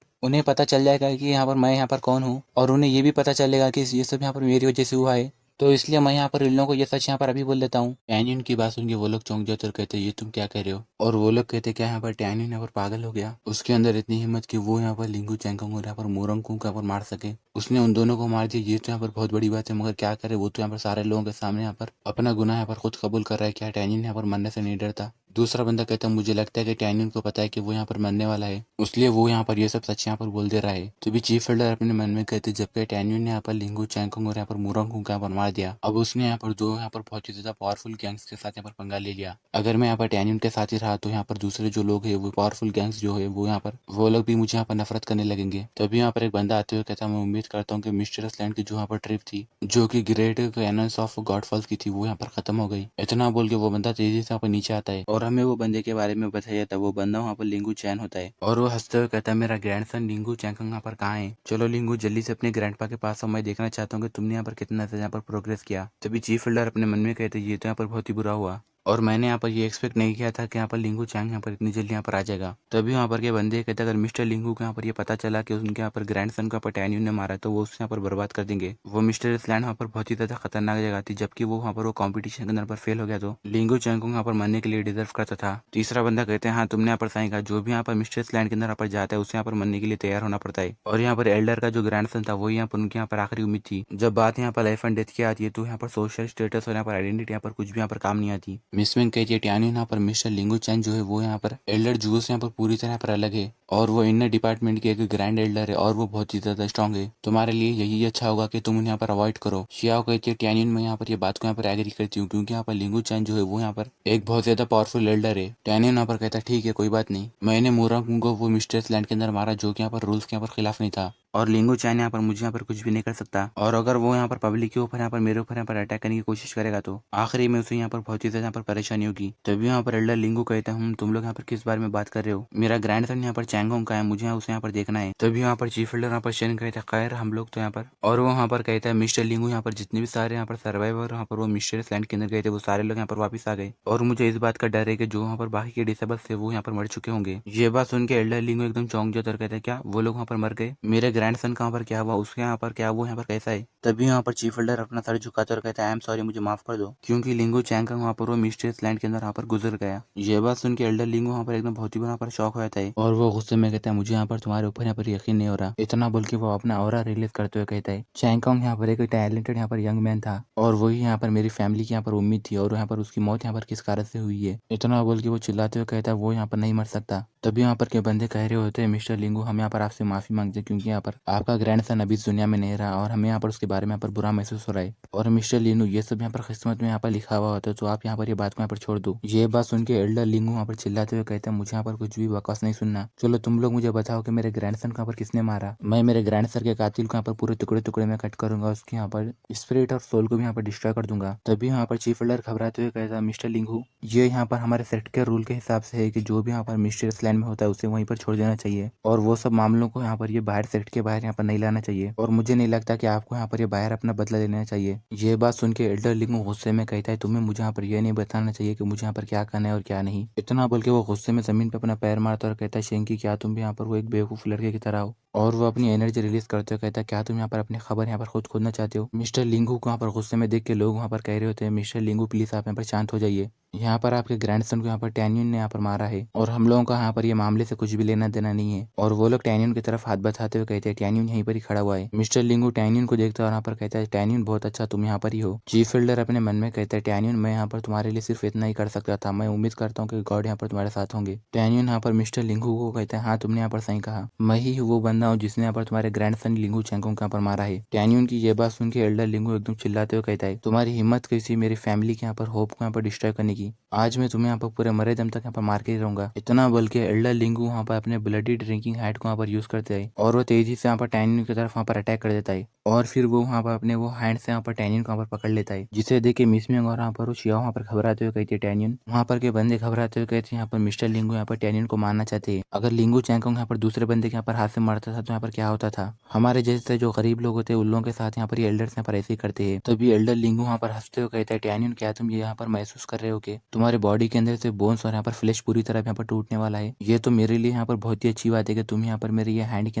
उन्हें पता चल जाएगा कि यहाँ पर मैं यहाँ पर कौन हूँ और उन्हें ये भी पता चलेगा कि ये सब यहाँ पर मेरी वजह से हुआ है, तो इसलिए मैं यहाँ पर इन लोगों को ये सच यहाँ पर अभी बोल देता हूँ। टैनियन की बात सुन के वो लोग चौंक जाते और कहते ये तुम क्या कह रहे हो और वो लोग कहते क्या यहाँ पर टैनियन यहाँ पर पागल हो गया, उसके अंदर इतनी हिम्मत कि वो यहाँ पर लिंगू चैंगोंग और यहाँ पर मोरंगकुंग को यहाँ पर मार सके, उसने उन दोनों को मार दिया, ये तो यहाँ पर बहुत बड़ी बात है मगर क्या करे वो तो यहाँ पर सारे लोगों के सामने यहाँ पर अपना गुनाह यहाँ पर खुद कबूल कर रहा है, क्या टैनियन यहाँ पर मरने से नहीं डरता। दूसरा बंदा कहता है मुझे लगता है कि टैनियन को पता है कि वो यहाँ पर मरने वाला है इसलिए वो यहाँ पर ये सब सच यहाँ पर बोल दे रहा है। तो भी चीफ एल्डर अपने मन में कहते जबकि टैनियन ने यहाँ पर लिंगू चैंगोंग और यहाँ पर मोरंगकुंग को यहाँ पर मार दिया, अब उसने यहाँ पर दो यहाँ पर बहुत ही ज्यादा पावरफुल गैंग्स के साथ यहाँ पर पंगा ले लिया। अगर मैं यहाँ पर टैनियन के साथ ही रहा तो यहाँ पर दूसरे जो लोग है वो पावरफुल गैंग्स जो है वो यहाँ पर वो लोग भी मुझे यहाँ पर नफरत करने लगेंगे। तभी यहाँ पर एक बंदा आते हुए कहता मैं उम्मीद करता हूँ कि मिस्टीरियस लैंड की जो यहाँ पर ट्रिप थी जो की ग्रेट कैनन्स ऑफ गॉडफॉल्स की थी वो यहाँ पर खत्म हो गई। इतना बोल के वो बंदा तेजी से यहाँ पर नीचे आता है और हमें वो बंदे के बारे में बताया जाता है, वो बंदा वहाँ पर लिंगू चैन होता है और वो हंसते हुए कहता है मेरा ग्रैंडसन लिंगू चैंगोंग यहाँ पर कहाँ है, चलो लिंगू जल्दी से अपने ग्रैंडपा के पास आओ, मैं देखना चाहता हूँ कि तुमने यहाँ पर कितना यहाँ पर प्रोग्रेस किया। तभी चीफ एल्डर अपने मन में कहते ये तो यहाँ पर बहुत ही बुरा हुआ और मैंने यहाँ पर ये एक्सपेक्ट नहीं किया था कि यहाँ पर लिंगू चैंग यहाँ पर इतनी जल्दी यहाँ पर आ जाएगा। तभी वहाँ पर के बंदे कहते अगर मिस्टर लिंगू को यहाँ पर ये पता चला कि उनके यहाँ पर ग्रैंडसन को यहाँ पर टैनियन ने मारा तो वो उससे यहाँ पर बर्बाद कर देंगे। वो मिस्टर लैंड वहाँ पर बहुत ही ज्यादा खतरनाक जगह थी, जबकि वो वहाँ पर वो कॉम्पिटिशन के अंदर पर फेल हो गया तो लिंगू चैंग को यहाँ पर मरने के लिए डिजर्व करता था। तीसरा बंदा कहते हैं हाँ तुमने यहाँ पर सही कहा, जो भी यहाँ पर मिस्टर लैंड के अंदर यहाँ पर जाता है उसे यहाँ पर मरने के लिए तैयार होना पड़ता है और यहाँ पर एल्डर का जो ग्रैंडसन था वही यहाँ पर उनकी यहाँ पर आखिरी उम्मीद थी। जब बात यहाँ पर लाइफ एंड डेथ की आती है तो यहाँ पर सोशल स्टेटस और यहाँ पर आइडेंटिटी यहाँ पर कुछ भी यहाँ पर काम नहीं आती। मिस मिंग कहती है टियान्यून यहाँ पर मिस्टर लिंगू चैन जो है वो यहाँ पर एल्डर जुओ से यहाँ पर पूरी तरह पर अलग है और वो इनर डिपार्टमेंट के एक ग्रैंड एल्डर है और वो बहुत ही ज्यादा स्ट्रांग है। तुम्हारे लिए यही अच्छा होगा कि तुम उन्हें यहाँ पर अवॉइड करो। शियाओ कहती है टियान्यून मैं यहाँ पर ये बात को यहाँ पर एग्री करती हूँ क्योंकि यहाँ पर लिंगू चैन जो है वो यहाँ पर एक बहुत ज्यादा पावरफुल एल्डर है। टियान्यून यहाँ पर कहता है ठीक है कोई बात नहीं, मैंने मोरांग को वो मिस्टर्स लैंड के अंदर मारा जो कि यहाँ पर रूल्स के यहाँ पर खिलाफ नहीं था और लिंगू चैन यहाँ पर मुझे यहाँ पर कुछ भी नहीं कर सकता और अगर वो यहाँ पर पब्लिक के ऊपर यहाँ पर मेरे ऊपर यहाँ पर अटैक करने की कोशिश करेगा तो आखिरी में उसे यहाँ पर बहुत ही ज्यादा यहाँ पर परेशानी होगी। तभी यहाँ पर एल्डर लिंगू कहता हूँ तुम लोग यहाँ पर किस बारे में बात कर रहे हो, मेरा ग्रैंड सन यहाँ पर चैंगोंग का है, मुझे उसे यहाँ पर देखना है। तभी यहाँ पर चीफ एल्डर यहाँ पर शेन कहता है खैर हम लोग तो यहाँ पर और वो यहाँ पर कहता है मिस्टर लिंगू यहाँ पर जितने भी सारे यहाँ पर सर्वाइवर यहाँ पर वो मिस्टरीज लैंड के अंदर गए थे वो सारे लोग यहाँ पर वापस आ गए और मुझे इस बात का डर है कि जो यहाँ पर बाकी के डिसेबल्स थे वो यहाँ पर मर चुके होंगे। ये बात सुन के एल्डर लिंगू एकदम चौंक जाता है, कहता है क्या वो लोग वहाँ पर मर गए, मेरे ग्रैंड सन कहाँ पर क्या हुआ, उसके यहाँ पर क्या वो यहाँ पर कैसा है। तभी यहाँ पर चीफ एल्डर अपना सर झुकाता और कहता है आई एम सॉरी मुझे माफ कर दो क्योंकि लिंगू चैंग का वहाँ पर वो मिस्टीरियस लैंड के अंदर वहाँ पर गुजर गया। ये बात सुन के एल्डर लिंगू वहाँ पर एकदम बहुत ही वहाँ पर शॉक हो जाता है और वो गुस्से में कहता है मुझे यहाँ पर तुम्हारे ऊपर यहाँ पर यकीन नहीं हो रहा। इतना बोल के वो अपना ऑरा रिलीज करते हुए कहता है चैंगकोंग यहाँ पर एक टैलेंटेड यहाँ पर यंग मैन था और वही यहाँ पर मेरी फैमिली की यहाँ पर उम्मीद थी और यहाँ पर उसकी मौत यहाँ पर किस कारण से हुई है। इतना बोल के वो चिल्लाते हुए कहता है वो यहाँ पर नहीं मर सकता। तभी यहाँ पर के बंदे कह रहे होते हैं मिस्टर लिंगू हम यहाँ पर आपसे माफी मांगते हैं क्योंकि यहाँ पर आपका ग्रैंड सन अभी इस दुनिया में नहीं रहा और हमें यहाँ पर उसके बारे में यहाँ पर बुरा महसूस हो रहा है और मिस्टर लिंगू ये सब यहाँ पर किस्मत में यहाँ पर लिखा हुआ होता है तो आप यहाँ पर ये बात को यहाँ पर छोड़ दो। ये बात सुन के एल्डर लिंगू यहाँ पर चिल्लाते हुए कहते हैं मुझे यहाँ पर कुछ भी बकवास नहीं सुनना, चलो तुम लोग मुझे बताओ कि मेरे ग्रैंड सन को यहाँ पर किसने मारा। मैं मेरे ग्रैंड सर के कातिल को यहाँ पर पूरे टुकड़े टुकड़े में कट करूंगा, उसके यहाँ पर स्पिरिट और सोल को भी यहाँ पर डिस्ट्रॉय कर दूंगा। तभी यहाँ पर चीफ एल्डर घबराते हुए कहता मिस्टर लिंगू ये यहाँ पर हमारे सेट के रूल के हिसाब से है कि जो भी यहाँ पर मिस्टीरियस लैंड में होता है उसे वहीं पर छोड़ देना चाहिए और वो सब मामलों को यहाँ पर ये बाहर सेट के बाहर यहाँ पर नहीं लाना चाहिए और मुझे नहीं लगता कि आपको यहाँ पर ये बाहर अपना बदला लेना चाहिए। ये बात सुन के एल्डर लिंगू गुस्से में कहता है तुम्हें मुझे यहाँ पर यह नहीं बताना चाहिए कि मुझे यहाँ पर क्या करना है और क्या नहीं। इतना बोल के वो गुस्से में जमीन पर अपना पैर मारता और कहता है शेंकी क्या तुम भी यहाँ पर वो एक बेवकूफ लड़के की तरह हो और वो अपनी एनर्जी रिलीज करते हुए कहता है क्या तुम यहाँ पर अपनी खबर यहाँ पर खुद खोदना चाहते हो। मिस्टर लिंगू को यहाँ पर गुस्से में देख के लोग वहाँ पर कह रहे होते हैं मिस्टर लिंगू प्लीज आप यहाँ पर शांत हो जाइए, यहाँ पर आपके ग्रैंडसन को यहाँ पर टैन्यून ने यहाँ पर मारा है और हम लोगों का यहाँ पर ये मामले से कुछ भी लेना देना नहीं है। और वो लोग टैन्यून की तरफ हाथ बताते हुए कहते हैं टैन्यून यहीं पर ही खड़ा हुआ है। मिस्टर लिंगू टैन्यून को देखता है और यहाँ पर कहता है टैन्यून बहुत अच्छा तुम यहाँ पर ही हो। चीफ एल्डर अपने मन में कहता है टैन्यून मैं यहाँ पर तुम्हारे लिए सिर्फ इतना ही कर सकता था, मैं उम्मीद करता हूँ कि गॉड यहाँ पर तुम्हारे साथ होंगे। टैन्यून यहाँ पर मिस्टर लिंगू को कहता है हाँ तुमने यहाँ पर सही कहा, मैं ही वो बंदा हूँ जिसने यहाँ पर तुम्हारे ग्रैंड सन लिंगू चैंगोंग यहाँ पर मारा है। टैन्यून की ये बात सुन के एल्डर लिंगू एकदम चिल्लाते हुए कहता है तुम्हारी हिम्मत कैसी मेरी फैमिली के यहाँ पर होप को यहाँ पर डिस्ट्रॉय करने की, आज मैं तुम्हें यहाँ पर पूरे मरे दम तक यहाँ पर मार के ही रहूंगा। इतना बोल के एल्डर लिंगू वहाँ पर अपने ब्लडी ड्रिंकिंग हैट को यहाँ पर यूज करते हैं और वो तेजी से यहाँ पर टैनियन की तरफ वहाँ पर अटैक कर देता है और फिर वो वहाँ पर अपने वो हैंड से यहाँ पर टैनियन को यहाँ पर पकड़ लेता है, जिसे देख के मिसमिंग और यहाँ पर वो शिया वहाँ पर घबराते हुए कहते हैं टैनियन वहाँ पर के बंदे घबराते हुए कहते हैं यहाँ पर मिस्टर लिंगू यहाँ पर टैनियन को मारना चाहते हैं। अगर लिंगू चैंगकोंग यहाँ पर दूसरे बंदे के यहाँ पर हाथ से मारता था तो यहाँ पर क्या होता था, हमारे जैसे जो गरीब लोग होते हैं उन लोगों के साथ यहाँ पर ये एल्डर्स यहाँ पर ऐसे ही करते हैं। तभी एल्डर लिंगू वहाँ पर हंसते हुए कहता है टैनियन क्या तुम ये यहाँ पर महसूस कर रहे हो कि तुम्हारे बॉडी के अंदर से बोन्स और यहाँ पर फ्लैश पूरी तरह यहाँ पर टूटने वाला है, ये तो मेरे लिए यहाँ पर बहुत ही अच्छी बात है कि तुम यहाँ पर मेरे ये हैंड के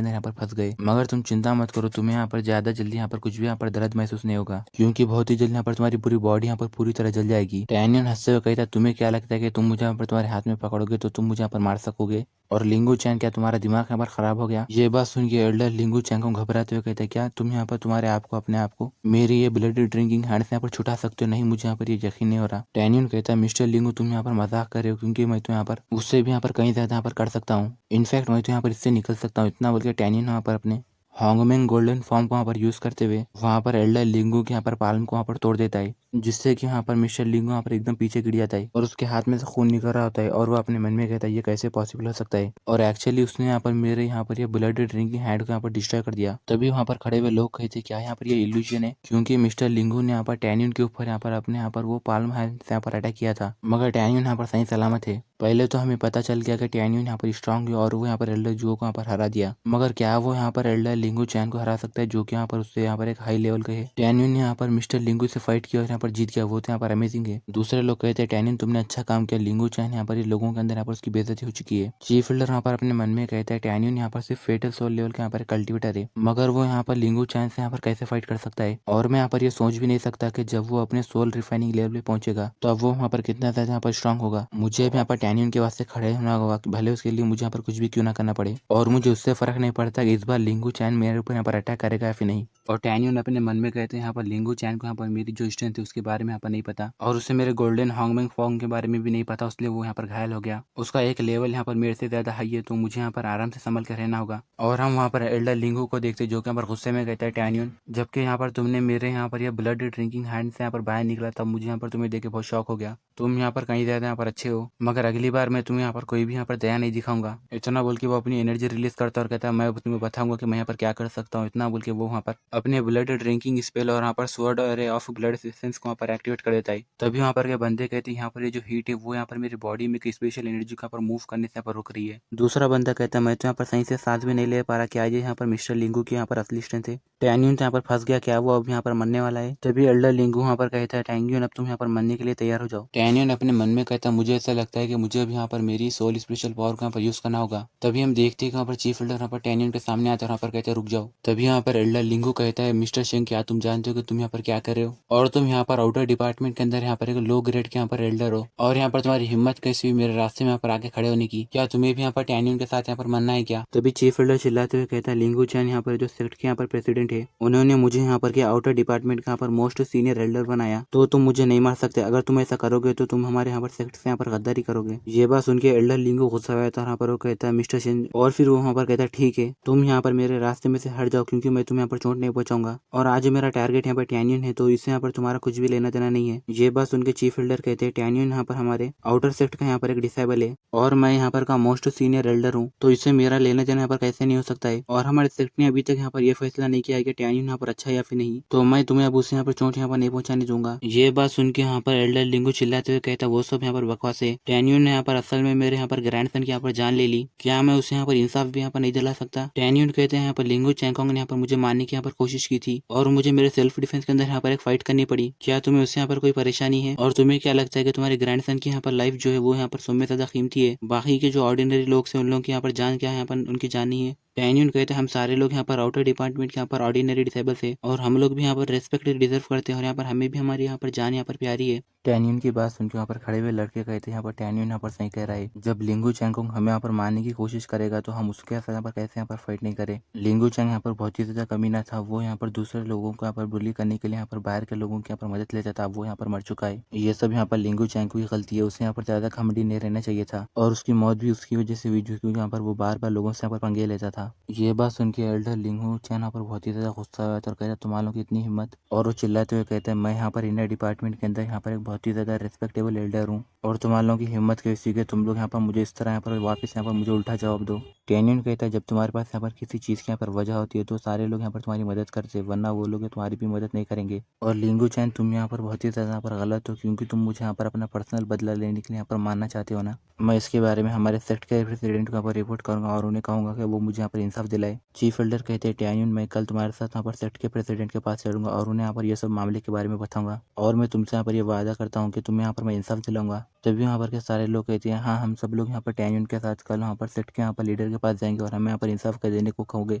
अंदर यहाँ पर फंस गए, मगर तुम चिंता मत करो तुम्हें यहाँ पर ज्यादा जल्दी यहाँ पर कुछ भी यहाँ पर दर्द महसूस नहीं होगा क्योंकि बहुत ही जल्दी यहाँ पर तुम्हारी पूरी बॉडी यहाँ पर पूरी तरह जल जाएगी। टैनियन हंसते हुए कहता तुम्हें क्या लगता है कि तुम मुझे यहाँ पर तुम्हारे हाथ में पकड़ोगे तो तुम मुझे यहाँ पर मार सकोगे, और लिंगू चैन क्या तुम्हारा दिमाग यहाँ पर खराब हो गया। ये बात सुन के एल्डर लिंगू चैन को घबराते हुए कहते क्या तुम यहाँ पर तुम्हारे आप को अपने आप को मेरी ये ब्लड ड्रिंकिंग हैंड से यहाँ पर छुटा सकते हो, नहीं मुझे यहाँ पर ये यकीन नहीं हो रहा। टैनियन कहता है मिस्टर लिंगू तुम यहाँ पर मजाक कर रहे हो क्योंकि मैं तो यहाँ पर उससे भी यहाँ पर कहीं ज्यादा यहाँ पर कर सकता हूँ, इनफैक्ट मैं तो यहाँ पर इससे निकल सकता हूँ। इतना बोल के टैनियन यहाँ पर अपने हॉन्गमेंग गोल्डन फॉर्म को वहाँ पर यूज करते हुए वहाँ पर एल्डर लिंगू के यहाँ पर पालन को वहाँ पर तोड़ देता है, जिससे कि यहाँ पर मिस्टर लिंगू यहाँ पर एकदम पीछे गिर जाता है और उसके हाथ में से खून निकल रहा होता है और वो अपने मन में कहता है ये कैसे पॉसिबल हो सकता है, और एक्चुअली उसने यहाँ पर मेरे यहाँ पर ये ब्लड ड्रिंकिंग हैंड को यहाँ पर डिस्ट्रॉय कर दिया। तभी वहाँ पर खड़े हुए लोग कहते क्या यहाँ पर ये इल्यूजन है, क्योंकि मिस्टर लिंगू ने यहाँ पर टैनियन के ऊपर यहाँ पर अपने यहाँ पर वो पाल्म हैंड से यहाँ पर अटैक किया था, मगर टैनियन यहाँ पर सही सलामत है। पहले तो हमें पता चल गया कि टैनियन यहाँ पर स्ट्रांग है और वो यहाँ पर एल्डर जुओ को यहाँ पर हरा दिया, मगर क्या वो यहाँ पर एल्डर लिंगू चैन को हरा सकता है जो कि यहाँ पर उससे यहाँ पर एक हाई लेवल का है। टैनियन ने यहाँ पर मिस्टर लिंगू से फाइट किया और यहाँ पर जीत गया, वो तो यहाँ पर अमेजिंग है। दूसरे लोग कहते हैं टैनियन तुमने अच्छा काम किया, लिंगू चैन यहाँ पर लोगों के अंदर यहाँ पर उसकी बेइज्जती हो चुकी है। चीफ एल्डर यहाँ पर अपने मन में कहता है टैनियन यहाँ पर सिर्फ फेटल सोल लेवल का यहाँ पर कल्टिवेटर है, मगर वो यहाँ पर लिंगू चैन से यहाँ पर कैसे फाइट कर सकता है, और मैं यहाँ पर ये सोच भी नहीं सकता कि जब वो अपने सोल रिफाइनिंग लेवल पे पहुंचेगा तो अब वो वहाँ पर कितना ज्यादा यहाँ पर स्ट्रांग होगा। मुझे अब यहाँ पर टैनियन के वास्ते खड़े होना होगा, भले उसके लिए मुझे यहाँ पर कुछ भी क्यों ना करना पड़े। और मुझे उससे फर्क नहीं पड़ता कि इस बार लिंगू चैन मेरे ऊपर यहाँ पर अटैक करेगा या फिर नहीं। और टैनियन अपने मन में कहते हैं यहाँ पर लिंगू चैन को यहाँ पर मेरी जो स्ट्रेंथ है उसके बारे में यहाँ पर नहीं पता, और उसे मेरे गोल्डन हॉन्गमैंग फॉन्ग के बारे में भी नहीं पता, इसलिए वो यहाँ पर घायल हो गया। उसका एक लेवल यहाँ पर मेरे से ज्यादा हाई है, तो मुझे यहाँ पर आराम से संभल कर रहना होगा। और हम वहाँ पर एल्डर लिंगू को देखते जो कि यहाँ पर गुस्से में कहता है टैनियन, जबकि यहाँ पर तुमने मेरे यहाँ पर यह ब्लड ड्रिंकिंग हैंड से यहाँ पर बाहर निकला, तब मुझे यहाँ पर तुम्हें देख के बहुत शौक हो गया। तुम यहाँ पर कहीं ज्यादा यहाँ पर अच्छे हो, मगर अगली बार मैं तुम्हें यहाँ पर कोई भी यहाँ पर दया नहीं दिखाऊंगा। इतना बोल के वो अपनी एनर्जी रिलीज करता और कहता है मैं तुम्हें बताऊंगा कि मैं यहाँ पर क्या कर सकता हूँ। इतना बोल के वो वहाँ पर अपने ब्लड ड्रिंकिंग स्पेल और यहाँ पर sword ray of blood resistance को वहाँ पर एक्टिवेट कर देता है। तभी वहाँ पर के बंदे कहते हैं यहाँ पर ये जो हीट है वो यहाँ पर मेरी बॉडी में स्पेशल एनर्जी को यहाँ पर मूव करने से यहाँ पर रुक रही है। दूसरा बंदा कहता है मैं तो यहाँ पर सही से सांस भी नहीं ले पा रहा, क्या ये यहाँ पर मिस्टर लिंगू की यहाँ पर असली स्ट्रेंथ है। टैनियन तो यहाँ पर फंस गया, क्या वो अब यहाँ पर मरने वाला है। तभी एल्डर लिंगू यहाँ पर कहता है टैनियन अब तुम यहाँ पर मरने के लिए तैयार हो जाओ। टैनियन अपने मन में कहता है मुझे ऐसा लगता है कि मुझे अब यहाँ पर मेरी सोल स्पेशल पावर को यहाँ पर यूज करना होगा। तभी हम देखते हैं कि यहाँ पर चीफ एल्डर यहाँ पर टैनियन के सामने आता है, यहाँ पर कहते हैं रुक जाओ। तभी यहाँ पर एल्डर लिंगू कहता है मिस्टर शेंग क्या तुम जानते हो कि तुम यहाँ पर क्या कर रहे हो, और तुम यहाँ पर आउटर डिपार्टमेंट के अंदर यहाँ पर एक लो ग्रेड के यहाँ पर एल्डर हो, और यहाँ पर तुम्हारी हिम्मत कैसी हुई मेरे रास्ते में यहाँ पर आके खड़े होने की, क्या तुम्हें भी यहाँ पर टैनियन के साथ यहाँ पर मरना है क्या। तभी चीफ एल्डर चिल्लाते हुए कहता है लिंगू चैन यहाँ पर जो सेक्ट के यहाँ पर प्रेसिडेंट है, उन्होंने मुझे यहाँ पर के आउटर डिपार्टमेंट का यहाँ पर मोस्ट सीनियर एल्डर बनाया, तो तुम मुझे नहीं मार सकते। अगर तुम ऐसा करोगे तो तुम हमारे यहाँ पर सेक्ट से यहाँ पर गद्दारी करोगे। ये बात सुन के एल्डर लिंगू गुस्सा हुआ था, यहाँ पर वो कहता है मिस्टर शेन, और फिर वो वहाँ पर कहता है ठीक है तुम यहाँ पर मेरे रास्ते में से हट जाओ, क्योंकि मैं तुम्हें यहाँ पर चोट नहीं पहुंचाऊंगा, और आज मेरा टारगेट यहाँ पर टैनियन है, तो इससे यहाँ पर तुम्हारा कुछ भी लेना देना नहीं है। ये बात सुन के चीफ एल्डर कहते हैं टैनियन यहाँ पर हमारे आउटर सेक्ट का यहाँ पर एक डिसेबल है, और मैं यहाँ पर का मोस्ट सीनियर एल्डर हूँ, तो इससे मेरा लेना देना यहाँ पर कैसे नहीं हो सकता है। और हमारे सेक्ट ने अभी तक यहाँ पर यह फैसला नहीं किया है कि टैनियन यहाँ पर अच्छा है या फिर नहीं, तो मैं तुम्हें अब उससे यहाँ पर चोट यहाँ पर नहीं पहुंचाने दूंगा। ये बात सुन के यहाँ पर एल्डर लिंगू चिल्लाते हुए कहता वो सब यहाँ पर बकवास है। टैनियन ने यहाँ पर असल में मेरे यहाँ पर ग्रैंडसन की यहाँ पर जान ले ली, क्या मैं उसे यहाँ पर इंसाफ भी यहाँ पर नहीं दिला सकता। टैनियन कहते हैं यहाँ पर लिंगू चैंगकोंग ने यहाँ पर मुझे मारने की यहाँ पर कोशिश की थी, और मुझे मेरे सेल्फ डिफेंस के अंदर यहाँ पर एक फाइट करनी पड़ी, क्या तुम्हें उससे यहाँ पर कोई परेशानी है। और तुम्हें क्या लगता है कि तुम्हारे ग्रैंडसन की यहाँ पर लाइफ जो है वो यहाँ पर सब में ज्यादा कीमती है, बाकी के जो ऑर्डिनरी लोग से उन लोगों की यहाँ पर जान क्या है, यहाँ पर उनकी जान नहीं है। टैनियन कहते हैं हम सारे लोग यहाँ पर आउटर डिपार्टमेंट के यहाँ पर ऑर्डिनरी डिसेबल्स है, और हम लोग भी यहाँ पर रेस्पेक्ट डिजर्व करते हैं, और यहाँ पर हमें भी हमारी यहाँ पर जान यहाँ पर प्यारी है। टैनियन की बात सुनकर वहाँ पर खड़े हुए लड़के कहते हैं यहाँ पर टैनियन यहाँ पर सही कह रहा है, जब लिंगू चैंगकोंग हमें यहाँ पर मारने की कोशिश करेगा तो हम उसके साथ यहाँ पर कैसे यहाँ पर फाइट नहीं करें। लिंगू चैंग यहाँ पर बहुत ही ज्यादा कमीना था, वो यहाँ पर दूसरे लोगों को यहाँ पर बुली करने के लिए यहाँ पर बाहर के लोगों की यहाँ पर मदद लेता था, वो यहाँ पर मर चुका है। ये सब यहाँ पर लिंगू चैंग की गलती है, उसे यहाँ पर ज्यादा घमंडी नहीं रहना चाहिए था, और उसकी मौत भी उसकी वजह से हुई क्योंकि यहाँ पर वो बार बार लोगों से यहाँ पर पंगे लेता था। ये बात सुन के एल्डर लिंगू चैन यहाँ पर बहुत ही ज्यादा गुस्सा हुआ था और कहता तुम्हारे लोग की इतनी हिम्मत, और वो चिल्लाते हुए कहते हैं मैं यहाँ पर इनर डिपार्टमेंट के अंदर यहाँ पर एक बहुत ही ज्यादा रिस्पेक्टेबल एल्डर हूँ, और तुम्हारे लोगों की हिम्मत कैसी है तुम लोग यहाँ पर मुझे इस तरह यहाँ पर वापस यहाँ पर मुझे उल्टा जवाब दो। टैनियन कहता है जब तुम्हारे पास यहाँ पर किसी चीज की यहाँ पर वजह होती है तो सारे लोग यहाँ पर तुम्हारी मदद करते हैं, वरना वो लोग तुम्हारी भी मदद नहीं करेंगे। और लिंगू चैन तुम यहाँ पर बहुत ही ज्यादा यहाँ पर गलत हो, क्योंकि तुम मुझे यहाँ पर अपना पर्सनल बदला लेने के लिए यहाँ पर मानना चाहते हो ना। मैं इसके बारे में हमारे सेक्ट के प्रेसिडेंट को यहाँ पर रिपोर्ट करूंगा और उन्हें कहूंगा कि वो मुझे यहाँ पर इंसाफ दिलाए। चीफ एल्डर कहते हैं टैनियन मैं कल तुम्हारे साथ यहाँ पर सेक्ट के प्रेसिडेंट के पास चलूंगा और उन्हें यहाँ पर ये सब मामले के बारे में बताऊंगा, और मैं तुमसे यहाँ पर ये वादा करता हूँ कि तुम्हें यहाँ पर मैं इंसाफ दिलाऊंगा। तभी यहाँ पर के सारे लोग कहते हैं हाँ हम सब लोग यहाँ पर टैनियन के साथ कल वहाँ पर सेक्ट के यहाँ पर लीडर के पास जाएंगे और हमें यहाँ पर इंसाफ कर देने को कहोगे।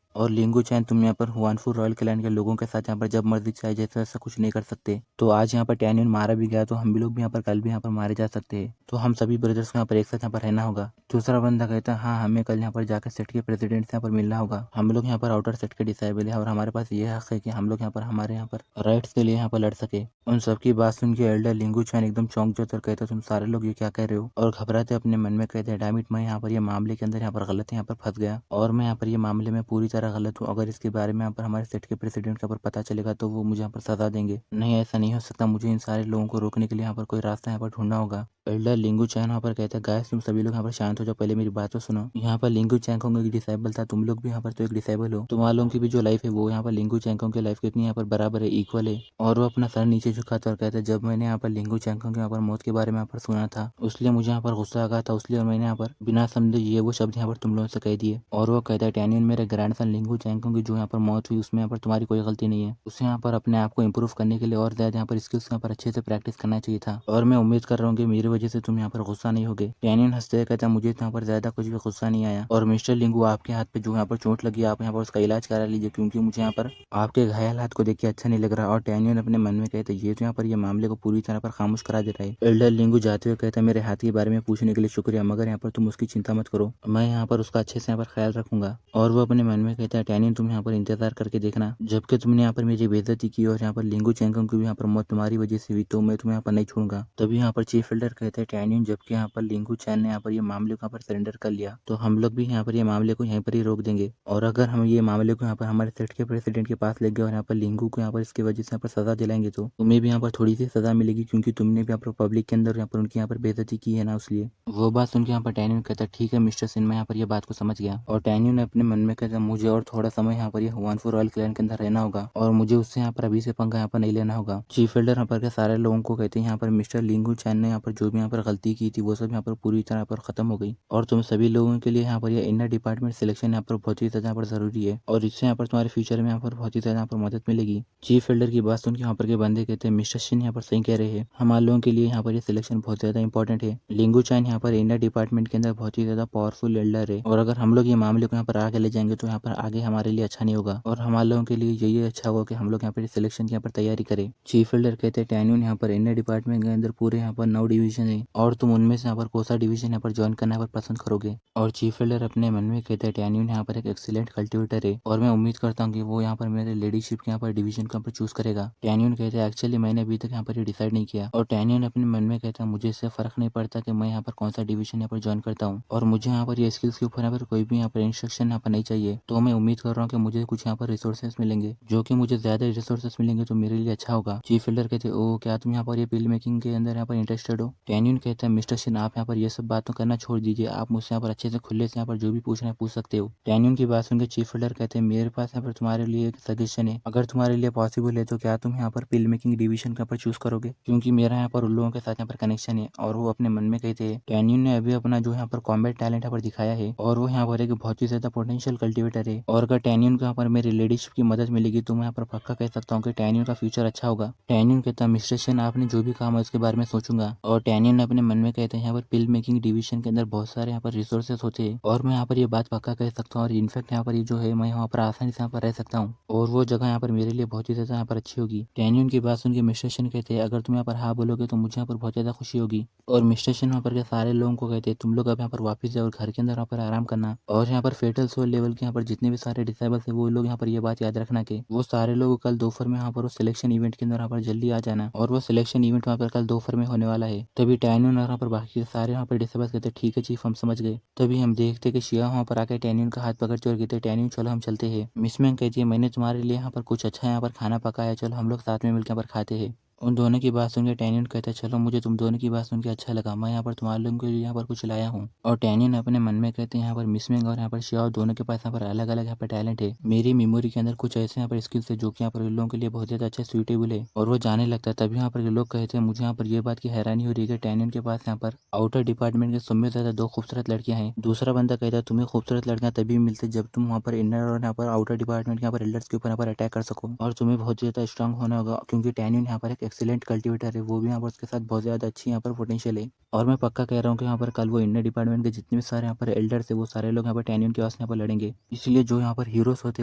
और लिंगू चैन तुम यहाँ पर हुआनफू रॉयल क्लैन के लोगों के साथ यहाँ पर जब मर्जी चाहे जैसे ऐसा कुछ नहीं कर सकते, तो आज यहाँ पर टैनियन मारा भी गया तो हम भी लोग भी यहाँ पर कल भी यहाँ पर मारे जा सकते हैं, तो हम सभी ब्रदर्स को यहाँ पर एक साथ यहाँ पर रहना होगा। दूसरा बंदा कहता है हाँ हमें कल यहाँ पर जाकर सेट के प्रेसिडेंट से यहाँ पर मिलना होगा, हम लोग यहाँ पर आउटर सेट के डिसाइबल है और हमारे पास ये हक है कि हम लोग यहाँ पर हमारे यहाँ पर राइट्स के लिए यहाँ पर लड़ सके। उन सबकी बात सुन के एल्डर लिंगू चैन एकदम चौंक जाता और कहता तुम सारे लोग ये क्या कह रहे हो, और घबराते अपने मन में कहते हैं डैमिट मैं यहाँ पर ये मामले के अंदर यहाँ पर गलत है, यहाँ पर फंस गया, और मैं यहाँ पर ये मामले में पूरी तरह गलत हूँ। अगर इसके बारे में यहाँ पर हमारे सेट के प्रेसिडेंट के ऊपर पता चलेगा तो वो मुझे यहाँ पर सजा देंगे। नहीं ऐसा नहीं हो सकता, मुझे इन सारे लोगों को रोकने के लिए यहाँ पर कोई रास्ता यहाँ पर ढूंढना होगा। एल्डर लिंगू चैन यहाँ पर कहता है गाइस तुम सभी लोग यहाँ पर शांत हो जाओ, पहले मेरी बात तो सुनो। यहाँ पर लिंगू चैंगकोंग एक डिसेबल था, तुम लोग भी यहाँ पर तो एक डिसेबल हो, तुम्हारे लोगों की भी जो लाइफ है वो यहाँ पर लिंगू चैंगकोंग की लाइफ कितनी यहाँ पर बराबर है, इक्वल है। और वो अपना सर नीचे झुकाता और कहता है जब मैंने यहाँ पर लिंगू चैंगकोंग के यहाँ पर मौत के बारे में यहाँ पर सुना था उसलिए मुझे यहाँ पर गुस्सा आ गया था, उसलिए मैंने यहाँ पर बिना समझे ये वो शब्द यहाँ पर तुम लोगों से कह दिए। और वो कहता है टैनियन मेरे ग्रैंडसन लिंगू चैंगकोंग की जो यहाँ पर मौत हुई उसमें यहाँ पर तुम्हारी कोई गलती नहीं है, उसे यहाँ पर अपने आप को इम्प्रूव करने के लिए और ज्यादा यहाँ पर स्किल्स यहाँ पर अच्छे से प्रैक्टिस करना चाहिए था, और मैं उम्मीद कर रहा हूँ कि मेरी वजह से तुम यहाँ पर गुस्सा नहीं होगे। टैनियन हंसते कहता मुझे यहाँ पर ज्यादा कुछ भी गुस्सा नहीं आया, और मिस्टर लिंगू आपके हाथ पे जो यहाँ पर चोट लगी आप यहाँ पर उसका इलाज करा लीजिए, क्योंकि मुझे यहाँ पर आपके घायल हाथ को देख के अच्छा नहीं लग रहा। और टैनियन अपने मन में कहते ये तो यहाँ पर ये मामले को पूरी तरह पर खामोश करा दे रहा है। एल्डर लिंगू जाते करते हुए कहता है मेरे हाथ के बारे में पूछने के लिए शुक्रिया, मगर यहाँ पर तुम उसकी चिंता मत करो, मैं यहाँ पर उसका अच्छे से यहाँ पर ख्याल रखूंगा। और वो अपने मन में कहता है टैनियन तुम यहाँ पर इंतजार करके देखना, जबकि तुमने यहाँ पर मेरी बेइज्जती की और यहाँ पर लिंगू चैंगम की भी यहाँ पर मौत तुम्हारी वजह से हुई, तो मैं तुम्हें यहाँ पर नहीं छोड़ूंगा। तभी यहाँ पर चीफ एल्डर कहते हैं टैनियन जबकि यहाँ पर लिंगू चैन ने यहाँ पर ये मामले को यहाँ पर सरेंडर कर लिया, तो हम लोग भी यहाँ पर ये मामले को यहीं पर ही रोक देंगे। और अगर हम ये मामले को यहाँ पर हमारे सेट के प्रेसिडेंट के पास ले गए और यहाँ पर लिंगू को यहाँ पर इसकी वजह से यहाँ पर सजा दिलाएंगे, तो तुम्हें भी यहाँ पर थोड़ी सी सजा मिलेगी, क्योंकि तुमने भी यहाँ पर पब्लिक के अंदर यहाँ पर उनकी यहाँ पर बेइज्जती की है ना, इसलिए। वो बात सुन के यहाँ पर टैनियन कहता है ठीक है मिस्टर सिन, मैं यहाँ पर ये बात को समझ गया। और टैनियन ने अपने मन में कहता मुझे और थोड़ा समय यहाँ पर ये हुआनफू रॉयल क्लैन के अंदर रहना होगा और मुझे उससे यहाँ पर अभी से पंगा यहाँ पर नहीं लेना होगा। चीफ एल्डर यहाँ पर के सारे लोगों को कहते हैं यहाँ पर मिस्टर लिंगू चैन ने यहाँ पर जो भी यहाँ पर गलती की थी वो सब यहाँ पर पूरी तरह पर खत्म हो गई, और तुम सभी लोगों के लिए यहाँ पर ये इनर डिपार्टमेंट सिलेक्शन यहाँ पर बहुत ही ज्यादा यहाँ पर जरूरी है, और इससे यहाँ पर तुम्हारे फ्यूचर में यहाँ पर बहुत ही ज्यादा यहाँ पर मदद मिलेगी। चीफ एल्डर की बात सुन के यहाँ पर के बंदे कहते हैं मिस्टर सिन यहाँ पर सही कह रहे हैं, हमारे लोगों के लिए यहाँ पर ये सिलेक्शन बहुत ज्यादा इंपॉर्टेंट है। लिंगू चैन यहाँ पर इनर डिपार्टमेंट के अंदर बहुत ही ज्यादा पावरफुल एल्डर है, और अगर हम लोग ये मामले को यहाँ पर आगे ले जाएंगे तो यहाँ पर आगे हमारे लिए अच्छा नहीं होगा, और हमारे लोगों के लिए यही अच्छा होगा कि हम लोग यहाँ पर सिलेक्शन की यहाँ पर तैयारी करें। चीफ एल्डर कहते हैं टैन्यून यहाँ पर इनर डिपार्टमेंट के अंदर पूरे यहाँ पर 9 डिवीजन है, और तुम उनमें से यहाँ पर कौन सा डिवीजन यहाँ पर ज्वाइन करना यहाँ पर पसंद करोगे। और चीफ एल्डर अपने मन में कहते हैं टैन्यून यहाँ पर एक एक्सीलेंट कल्टिवेटर है, और मैं उम्मीद करता हूँ कि वो यहाँ पर मेरे लीडरशिप के यहाँ पर डिवीजन को यहाँ पर चूज करेगा। टैन्यून कहते हैं एक्चुअली मैंने अभी तक यहाँ पर डिसाइड नहीं किया, और टैन्यून अपने मन में कहता है मुझे इससे फर्क नहीं पड़ता कि मैं यहाँ पर कौन सा डिवीजन यहाँ पर ज्वाइन करता हूँ, और मुझे यहाँ पर ये स्किल्स के ऊपर यहाँ पर कोई भी यहाँ पर इंस्ट्रक्शन यहाँ पर नहीं चाहिए। तो मैं उम्मीद कर रहा हूँ कि मुझे कुछ यहाँ पर रिसोर्सेस मिलेंगे, जो कि मुझे ज्यादा रिसोर्सेस मिलेंगे तो मेरे लिए अच्छा होगा। चीफ एल्डर कहते हैं ओ क्या तुम यहाँ पर ये बिल मेकिंग के अंदर यहाँ पर इंटरेस्टेड हो। टैन्यून कहता है मिस्टर सिन आप यहाँ पर ये सब बातों करना छोड़ दीजिए, आप मुझसे यहाँ पर अच्छे से खुले से यहाँ पर जो भी पूछना है पूछ सकते हो। टैन्यून की बात सुनकर चीफ एल्डर कहते हैं मेरे पास यहाँ पर तुम्हारे लिए एक सजेशन है, अगर तुम्हारे लिए पॉसिबल है तो क्या तुम यहाँ पर बिल मेकिंग डिवीजन के यहाँ पर चूज करोगे, क्योंकि मेरा यहाँ पर उन लोगों के साथ यहाँ पर कनेक्शन है। और वो अपने मन में कहते हैं टैन्यून ने अभी अपना जो यहाँ पर कॉम्बैट टैलेंट यहाँ पर दिखाया है, और वो यहाँ पर एक बहुत ही ज्यादा पोटेंशियल कल्टिवेटर है, और अगर टैन्यून को यहाँ पर मेरी लीडरशिप की मदद मिलेगी तो मैं यहाँ पर पक्का कह सकता हूँ कि टैन्यून का फ्यूचर अच्छा होगा। टैन्यून कहता मिस्टर सिन आपने जो भी कहा मैं उसके बारे में सोचूंगा। और टैन्यून अपने मन में कहते हैं यहाँ पर बिल मेकिंग डिवीजन के अंदर बहुत सारे यहाँ पर रिसोर्सेस होते हैं, और मैं यहाँ पर ये बात पक्का कह सकता हूँ, और इनफैक्ट यहाँ पर ये जो है मैं यहाँ पर आसानी से यहाँ पर रह सकता हूँ, और वो जगह यहाँ पर मेरे लिए बहुत ही ज्यादा यहाँ पर अच्छी होगी। टैन्यून की बात सुन के मिस्टर सिन कहते हैं अगर तुम यहाँ पर हाँ बोलोगे तो मुझे यहाँ पर बहुत ज्यादा खुशी होगी। और मिस्टर सिन यहाँ पर के सारे लोगों को कहते हैं तुम लोग अब यहाँ पर वापस जाओ और घर के अंदर यहाँ पर आराम करना, और यहाँ पर फेटल सोल लेवल के यहाँ पर जितने भी सारे डिसेबल्स है वो लोग यहाँ पर ये बात याद रखना कि वो सारे लोग कल दोपहर में यहाँ पर सिलेक्शन इवेंट के अंदर यहाँ पर जल्दी आ जाना, और वो सिलेक्शन इवेंट वहाँ पर कल दोपहर में होने वाला है। तभी टैन्यून और यहाँ पर बाकी सारे यहाँ पर डिसेबल्स कहते ठीक है चीफ हम समझ गए। तभी हम देखते कि शिया वहाँ पर आके टैन्यून का हाथ पकड़ते और कहते टैन्यून चलो हम चलते हैं। मिस मैंग कहती है मैंने तुम्हारे लिए यहाँ पर कुछ अच्छा यहाँ पर खाना पकाया, चलो हम लोग साथ में मिलकर यहाँ पर खाते हैं। उन दोनों की बात सुनकर टैन्यून कहता है चलो मुझे तुम दोनों की बात सुन के अच्छा लगा, मैं यहाँ पर तुम्हारे लोगों के लिए यहाँ पर कुछ लाया हूँ। और टैन्यून अपने मन में कहते हैं यहाँ पर मिसमिंग और यहाँ पर शिया दोनों के पास यहाँ पर अलग अलग यहाँ पर टैलेंट है, मेरी मेमोरी के अंदर कुछ ऐसे यहाँ पर स्किल्स है जो कि यहाँ पर इन लोगों के लिए बहुत ज्यादा अच्छे सूटेबल है, और वो जाने लगता है। तभी यहाँ पर लोग कहते हैं मुझे यहाँ पर ये बात की हैरानी हो रही है कि टैन्यून के पास यहाँ पर आउटर डिपार्टमेंट के सब में ज्यादा 2 खूबसूरत लड़कियां हैं। दूसरा बंदा कहता है तुम्हें खूबसूरत लड़कियां तभी मिलती जब तुम वहाँ पर इनर और यहाँ पर आउटर डिपार्टमेंट के यहाँ पर एल्डर्स के ऊपर यहाँ पर अटैक कर सको, और तुम्हें बहुत ज्यादा स्ट्रांग होना होगा, क्योंकि टैन्यून यहाँ पर एक एक्सीलेंट कल्टिवेटर है, वो भी यहाँ पर उसके साथ बहुत ज्यादा अच्छी यहाँ पर पोटेंशियल है। और मैं पक्का कह रहा हूँ कि यहाँ पर कल वो इंडियन डिपार्टमेंट के जितने भी सारे यहाँ पर एल्डर्स है वो सारे लोग यहाँ पर टैन्यून के वास्ते यहाँ पर लड़ेंगे। इसलिए जो यहाँ पर हीरोज होते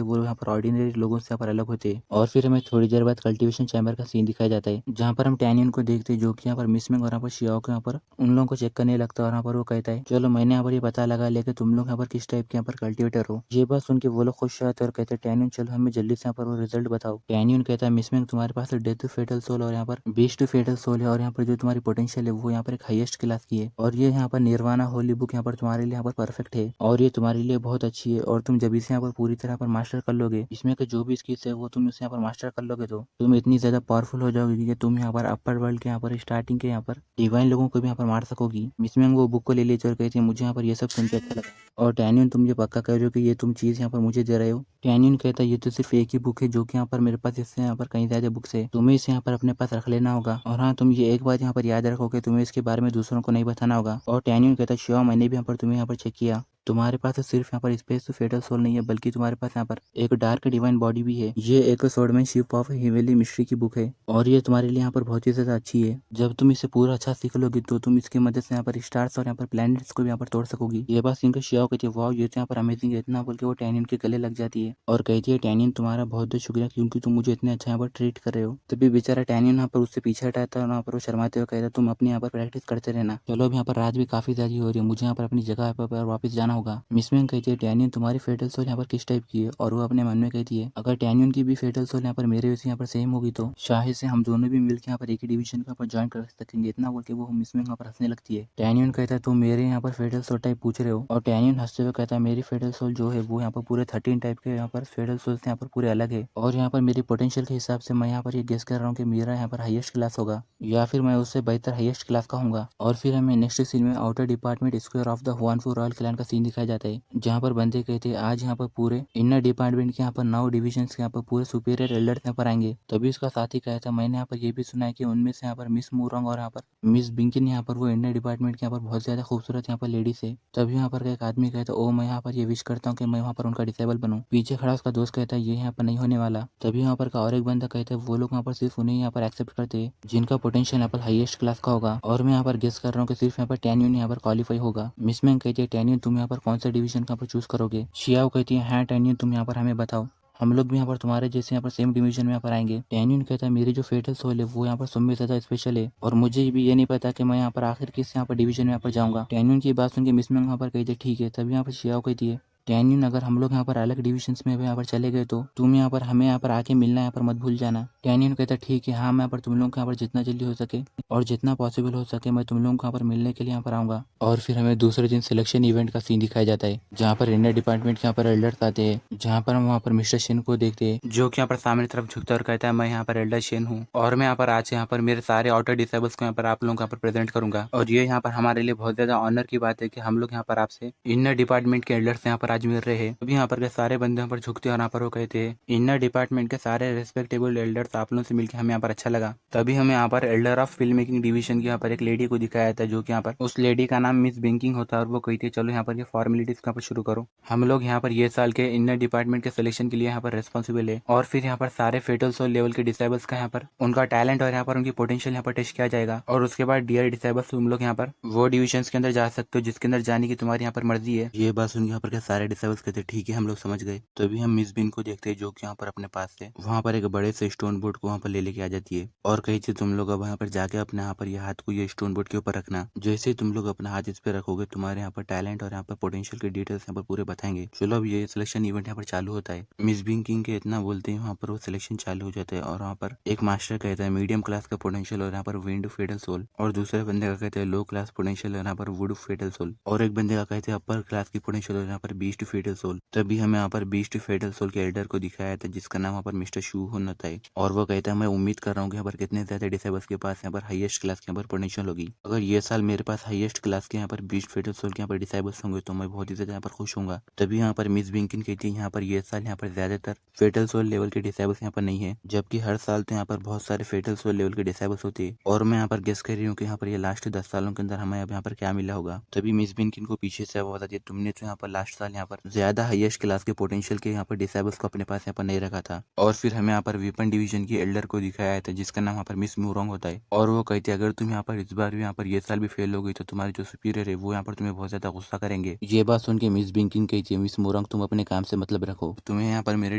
हैं वो यहाँ पर ऑर्डिनरी लोगों से यहाँ पर अलग होते हैं। और फिर हमें थोड़ी देर बाद कल्टिवेशन चैम्बर का सीन दिखाया जाता है, जहाँ पर हम टैन्यून को देखते हैं जो कि यहाँ पर मिसमिंग और यहाँ पर शियाओ को यहाँ पर उन लोगों को चेक करने लगता है, और यहाँ पर वो कहता है चलो मैंने यहाँ पर ये पता लगा लिया कि तुम लोग यहाँ पर किस टाइप के यहाँ पर कल्टिवेटर हो। ये बात सुन के वो लोग खुश रहते हैं और कहते हैं टैन्यून चलो हमें जल्दी से यहाँ पर वो रिजल्ट बताओ। टैन्यून कहता है मिसमिंग तुम्हारे पास डेथ टू फेटल सोल और यहाँ पर बीस्ट टू फेटल सोल है, और यहाँ पर जो तुम्हारी पोटेंशियल है वो यहाँ पर एक हाईएस्ट क्लास की है, और ये यहाँ पर निर्वाणा होली बुक यहाँ पर तुम्हारे लिए यहाँ पर परफेक्ट है, और ये तुम्हारे लिए बहुत अच्छी है। और तुम जब इसे यहाँ पर पूरी तरह पर मास्टर कर लोगे, इसमें के जो भी स्किल्स है वो तुम इसे यहाँ पर मास्टर कर लोगे तो तुम इतनी ज्यादा पावरफुल हो जाओगे कि तुम यहाँ पर अपर वर्ल्ड के यहाँ पर स्टार्टिंग के यहाँ पर डिवाइन लोगों को भी यहाँ पर मार सकोगी। मिसमिंग वो बुक को ले लेती और कहती है मुझे यहाँ पर ये सब सुन के अच्छा लगा। और टैन्यून तुम ये पक्का कह रहे हो कि ये तुम चीज यहाँ पर मुझे दे रहे हो। टैन्यून कहता है ये तो सिर्फ एक ही बुक है जो कि यहाँ पर मेरे पास, इससे यहाँ पर कहीं ज्यादा बुक्स है, तुम्हें इसे यहाँ पर अपने पास रख लेना होगा। और हाँ तुम ये एक बात यहाँ पर याद रखो कि तुम्हें इसके बारे में दूसरों को नहीं बताना होगा। और टैन्यून कहता है श्योर मैंने भी यहाँ पर तुम्हें यहाँ पर चेक किया, तुम्हारे पास सिर्फ यहाँ पर स्पेस फेटल सोल नहीं है, बल्कि तुम्हारे पास यहाँ पर एक डार्क डिवाइन बॉडी भी है। ये एक स्वॉर्डमैनशिप ऑफ हेवेली मिस्ट्री की बुक है और ये तुम्हारे लिए यहाँ पर बहुत ही ज्यादा अच्छी है। जब तुम इसे पूरा अच्छा सीख लोगी तो तुम इसकी मदद से यहाँ पर स्टार्स और यहाँ पर प्लैनेट्स को भी यहाँ पर तोड़ सकोगी। ये बात सुनकर शियाओ कहती है, वाह ये तो यहाँ पर अमेजिंग है। इतना बोल के वो टैनियन के गले लग जाती है और कहती है, टैनियन तुम्हारा बहुत बहुत शुक्रिया, क्योंकि तुम मुझे इतने अच्छा यहाँ पर ट्रीट कर रहे हो। तभी बेचारा टैनियन यहाँ पर उससे पीछे हटाता है और यहाँ पर वो शर्माते हुए कहता है, तुम अपने यहाँ पर प्रैक्टिस करते रहना। चलो अब यहाँ पर रात भी काफी ज्यादा हो रही है, मुझे यहाँ पर अपनी जगह पर वापस जाना होगा। मिस मैंग कहती है, टैनियन तुम्हारी फेटल सोल यहाँ पर किस टाइप की है? और वो अपने मन में कहती है, अगर टैनियन की भी फेटल सोल यहाँ पर मेरे वैसे यहाँ पर सेम होगी तो शायद से हम दोनों भी मिलकर यहाँ पर एक ही डिवीजन के यहाँ पर ज्वाइन कर सकेंगे। इतना बोल के वो मिस मैंग यहाँ पर हंसने लगती है। टैनियन कहता है, तुम मेरे यहाँ पर फेटल सोल टाइप पूछ रहे हो? और टैनियन हंसते हुए कहता है, मेरी फेटल सोल जो है वो यहाँ पर पूरे 13 टाइप के यहाँ पर फेटल सोल यहाँ पर पूरे अलग है और यहाँ पर मेरी पोटेंशियल के हिसाब से मैं यहाँ पर ये गेस कर रहा हूँ कि मेरा यहाँ पर हाईएस्ट क्लास होगा या फिर मैं उससे बेहतर हाईएस्ट क्लास का हूँगा। और फिर हमें नेक्स्ट सीन में outer department square of the Huanfu royal clan का सीन दिखाया जाता है, जहाँ पर बंदे कहते हैं आज यहाँ पर पूरे इनर डिपार्टमेंट के यहाँ पर 9 डिविजन के यहाँ पर पूरे सुपीरियर एल्डर्स यहाँ पर आएंगे। तभी उसका साथी कहता है, मैंने यहाँ पर ये भी सुना है कि उनमें से यहाँ पर मिस मूरोंग और यहाँ पर मिस बिंकिन यहाँ पर वो इनर डिपार्टमेंट के यहाँ पर बहुत ज्यादा खूबसूरत यहाँ पर लेडीज है। तभी यहाँ पर एक आदमी कहता है, ओ मैं यहाँ पर ये विश करता हूँ कि मैं वहाँ पर उनका डिसेबल बनूं। पीछे खड़ा उसका दोस्त कहता है, ये यहाँ पर नहीं होने वाला। तभी यहाँ पर का और एक बंदा कहता है, वो लोग यहाँ पर सिर्फ उन्हें यहाँ पर एक्सेप्ट करते हैं जिनका पोटेंशियल यहाँ पर हाईएस्ट क्लास का होगा। और मैं यहाँ पर गेस कर रहा हूँ कि सिर्फ यहाँ पर टैन्यून यहाँ पर क्वालिफाई होगा। मिस मैंग कहती है, टैन्यून तुम यहाँ पर कौन सा डिवीजन यहाँ पर चूज करोगे? शियाओ कहती है, हाँ टैन्यून तुम यहाँ पर हमें बताओ, हम लोग भी यहाँ पर तुम्हारे जैसे यहाँ पर सेम डिवीजन में यहाँ पर आएंगे। टैन्यून कहता है, मेरी जो फेटल सोल है वो यहाँ पर सब में ज्यादा स्पेशल है और मुझे भी ये नहीं पता कि मैं यहाँ पर आखिर किस यहाँ पर डिवीजन में यहाँ पर जाऊंगा। टैन्यून की बात सुन के मिस मैंग यहाँ पर कहती है, ठीक है। तभी यहाँ पर शियाओ कहती है, टैन्यून अगर हम लोग यहाँ पर अलग डिविजन्स में यहाँ पर चले गए तो तुम यहाँ पर हमें यहाँ पर आके मिलना यहाँ पर मत भूल जाना। टैन्यून कहता है, ठीक है हाँ मैं यहाँ पर तुम लोगों को यहाँ पर जितना जल्दी हो सके और जितना पॉसिबल हो सके मैं तुम लोगों को यहाँ पर मिलने के लिए यहाँ पर आऊँगा। और फिर हमें दूसरे दिन सिलेक्शन इवेंट का सीन दिखाया जाता है, जहाँ पर इनर डिपार्टमेंट के यहाँ पर एल्डर्स आते हैं, जहाँ पर हम वहाँ पर मिस्टर शेन को देखते हैं, जो कि यहाँ पर सामने तरफ झुकता और कहता है, मैं यहाँ पर एल्डर शेन हूँ और मैं यहाँ पर आज यहाँ पर मेरे सारे आउटर डिसेबल्स को यहाँ पर आप लोगों को यहाँ पर प्रेजेंट करूंगा। और ये यहाँ पर हमारे लिए बहुत ज्यादा ऑनर की बात है कि हम लोग यहाँ पर आपसे इनर डिपार्टमेंट के एल्डर्स यहाँ पर आज मिल रहे हैं। अभी यहाँ पर के सारे बंदे यहाँ पर झुकते और यहाँ पर वो कहते हैं, इनर डिपार्टमेंट के सारे रेस्पेक्टेबल एल्डर्स आप लोगों से मिलकर हमें यहाँ पर अच्छा लगा। तभी हमें यहाँ पर Elder of film making division की यहाँ पर एक लेडी को दिखाया जाता है, जो कि यहाँ पर उस लेडी का नाम मिस बिंकिंग होता है और वो कहती है, चलो यहाँ पर ये फॉर्मेलिटीज यहाँ पर शुरू करो, हम लोग यहाँ पर ये साल के इनर डिपार्टमेंट के सिलेक्शन के लिए यहाँ पर रेस्पॉन्सिबल है। और फिर यहाँ पर सारे फेटल सोल लेवल के डिसेबल्स का यहाँ पर उनका टैलेंट और यहाँ पर उनकी पोटेंशियल यहाँ पर टेस्ट किया जाएगा। और उसके बाद डियर डिसेबल्स तुम लोग यहाँ पर वो डिविजन के अंदर जा सकते हो जिसके अंदर जाने की तुम्हारी यहाँ पर मर्जी है। ये बात सुन यहाँ पर सारे डिसेबल्स कहते हैं, ठीक है हम लोग समझ गए। तभी हम मिस बिन को देखते हैं, जो कि यहाँ पर अपने पास से वहाँ पर एक बड़े से स्टोन बोर्ड को वहाँ पर ले लेके आ जाती है और कही थी, तुम लोग अब यहाँ पर जाके अपने यहाँ पर ये हाथ को ये स्टोन बोर्ड के ऊपर रखना। जैसे ही तुम लोग अपना हाथ इस पे रखोगे तुम्हारे यहाँ पर टैलेंट और यहाँ पर पोटेंशियल के डिटेल्स यहाँ पर पूरे बताएंगे। चलो अब ये सिलेक्शन इवेंट यहाँ पर चालू होता है। मिस बिंग किंग के इतना बोलते हैं वहाँ पर वो सिलेक्शन चालू हो जाता है और वहाँ पर एक मास्टर कहता है मीडियम क्लास का पोटेंशियल और यहाँ पर विंड फेटल सोल, और दूसरे बंदे का कहते हैं लो क्लास पोटेंशियल और यहाँ पर वुड फेटल सोल, और एक बंदे का कहते हैं अपर क्लास की पोटेंशियल और यहाँ पर बीस्ट फेटल सोल। तभी हमें यहाँ पर बीस्ट फेटल सोल के एल्डर को दिखाया था जिसका नाम यहाँ पर मिस्टर शू होन होता है और वो कहता है, मैं उम्मीद कर रहा हूँ कि यहाँ पर कितने ज्यादा डिसेबल्स के पास यहाँ पर हाईएस्ट क्लास के यहाँ पर पोटेंशियल होगी। अगर ये साल मेरे पास हाईएस्ट क्लास के यहाँ पर बीस्ट फेटल सोल के यहाँ पर डिसेबल्स होंगे तो मैं बहुत ही ज्यादा यहाँ पर खुश हूँ। तभी यहाँ पर मिस बिंकिन कहती है, यहाँ पर ये साल यहाँ पर ज्यादातर फेटल सोल लेवल के डिसेबल्स यहाँ पर नहीं है, जबकि हर साल तो यहाँ पर बहुत सारे फेटल सोल लेवल के डिसेबल्स होते हैं। और मैं यहाँ पर गेस कर रही हूँ कि यहाँ पर ये लास्ट 10 सालों के अंदर हमें अब यहाँ पर क्या मिला होगा। तभी मिस बिंकिन को पीछे से बता दिया, तुमने तो यहाँ पर लास्ट साल यहाँ पर ज्यादा हाईएस्ट क्लास के पोटेंशियल के यहाँ पर डिसेबल्स को अपने पास यहाँ पर नहीं रखा था। और फिर हमें यहाँ पर वेपन डिवीजन की एल्डर को दिखाया था जिसका नाम यहाँ पर मिस मूरोंग होता है और वो कहती है, अगर तुम यहाँ पर इस बार भी यहाँ पर ये साल भी फेल हो गई तो तुम्हारे जो सुपीरियर है वो यहाँ पर तुम्हें बहुत ज्यादा गुस्सा करेंगे। ये बात सुन के मिस बिंकिन कहती है, मिस मूरोंग तुम अपने काम से मतलब रखो, तुम्हें यहाँ पर मेरे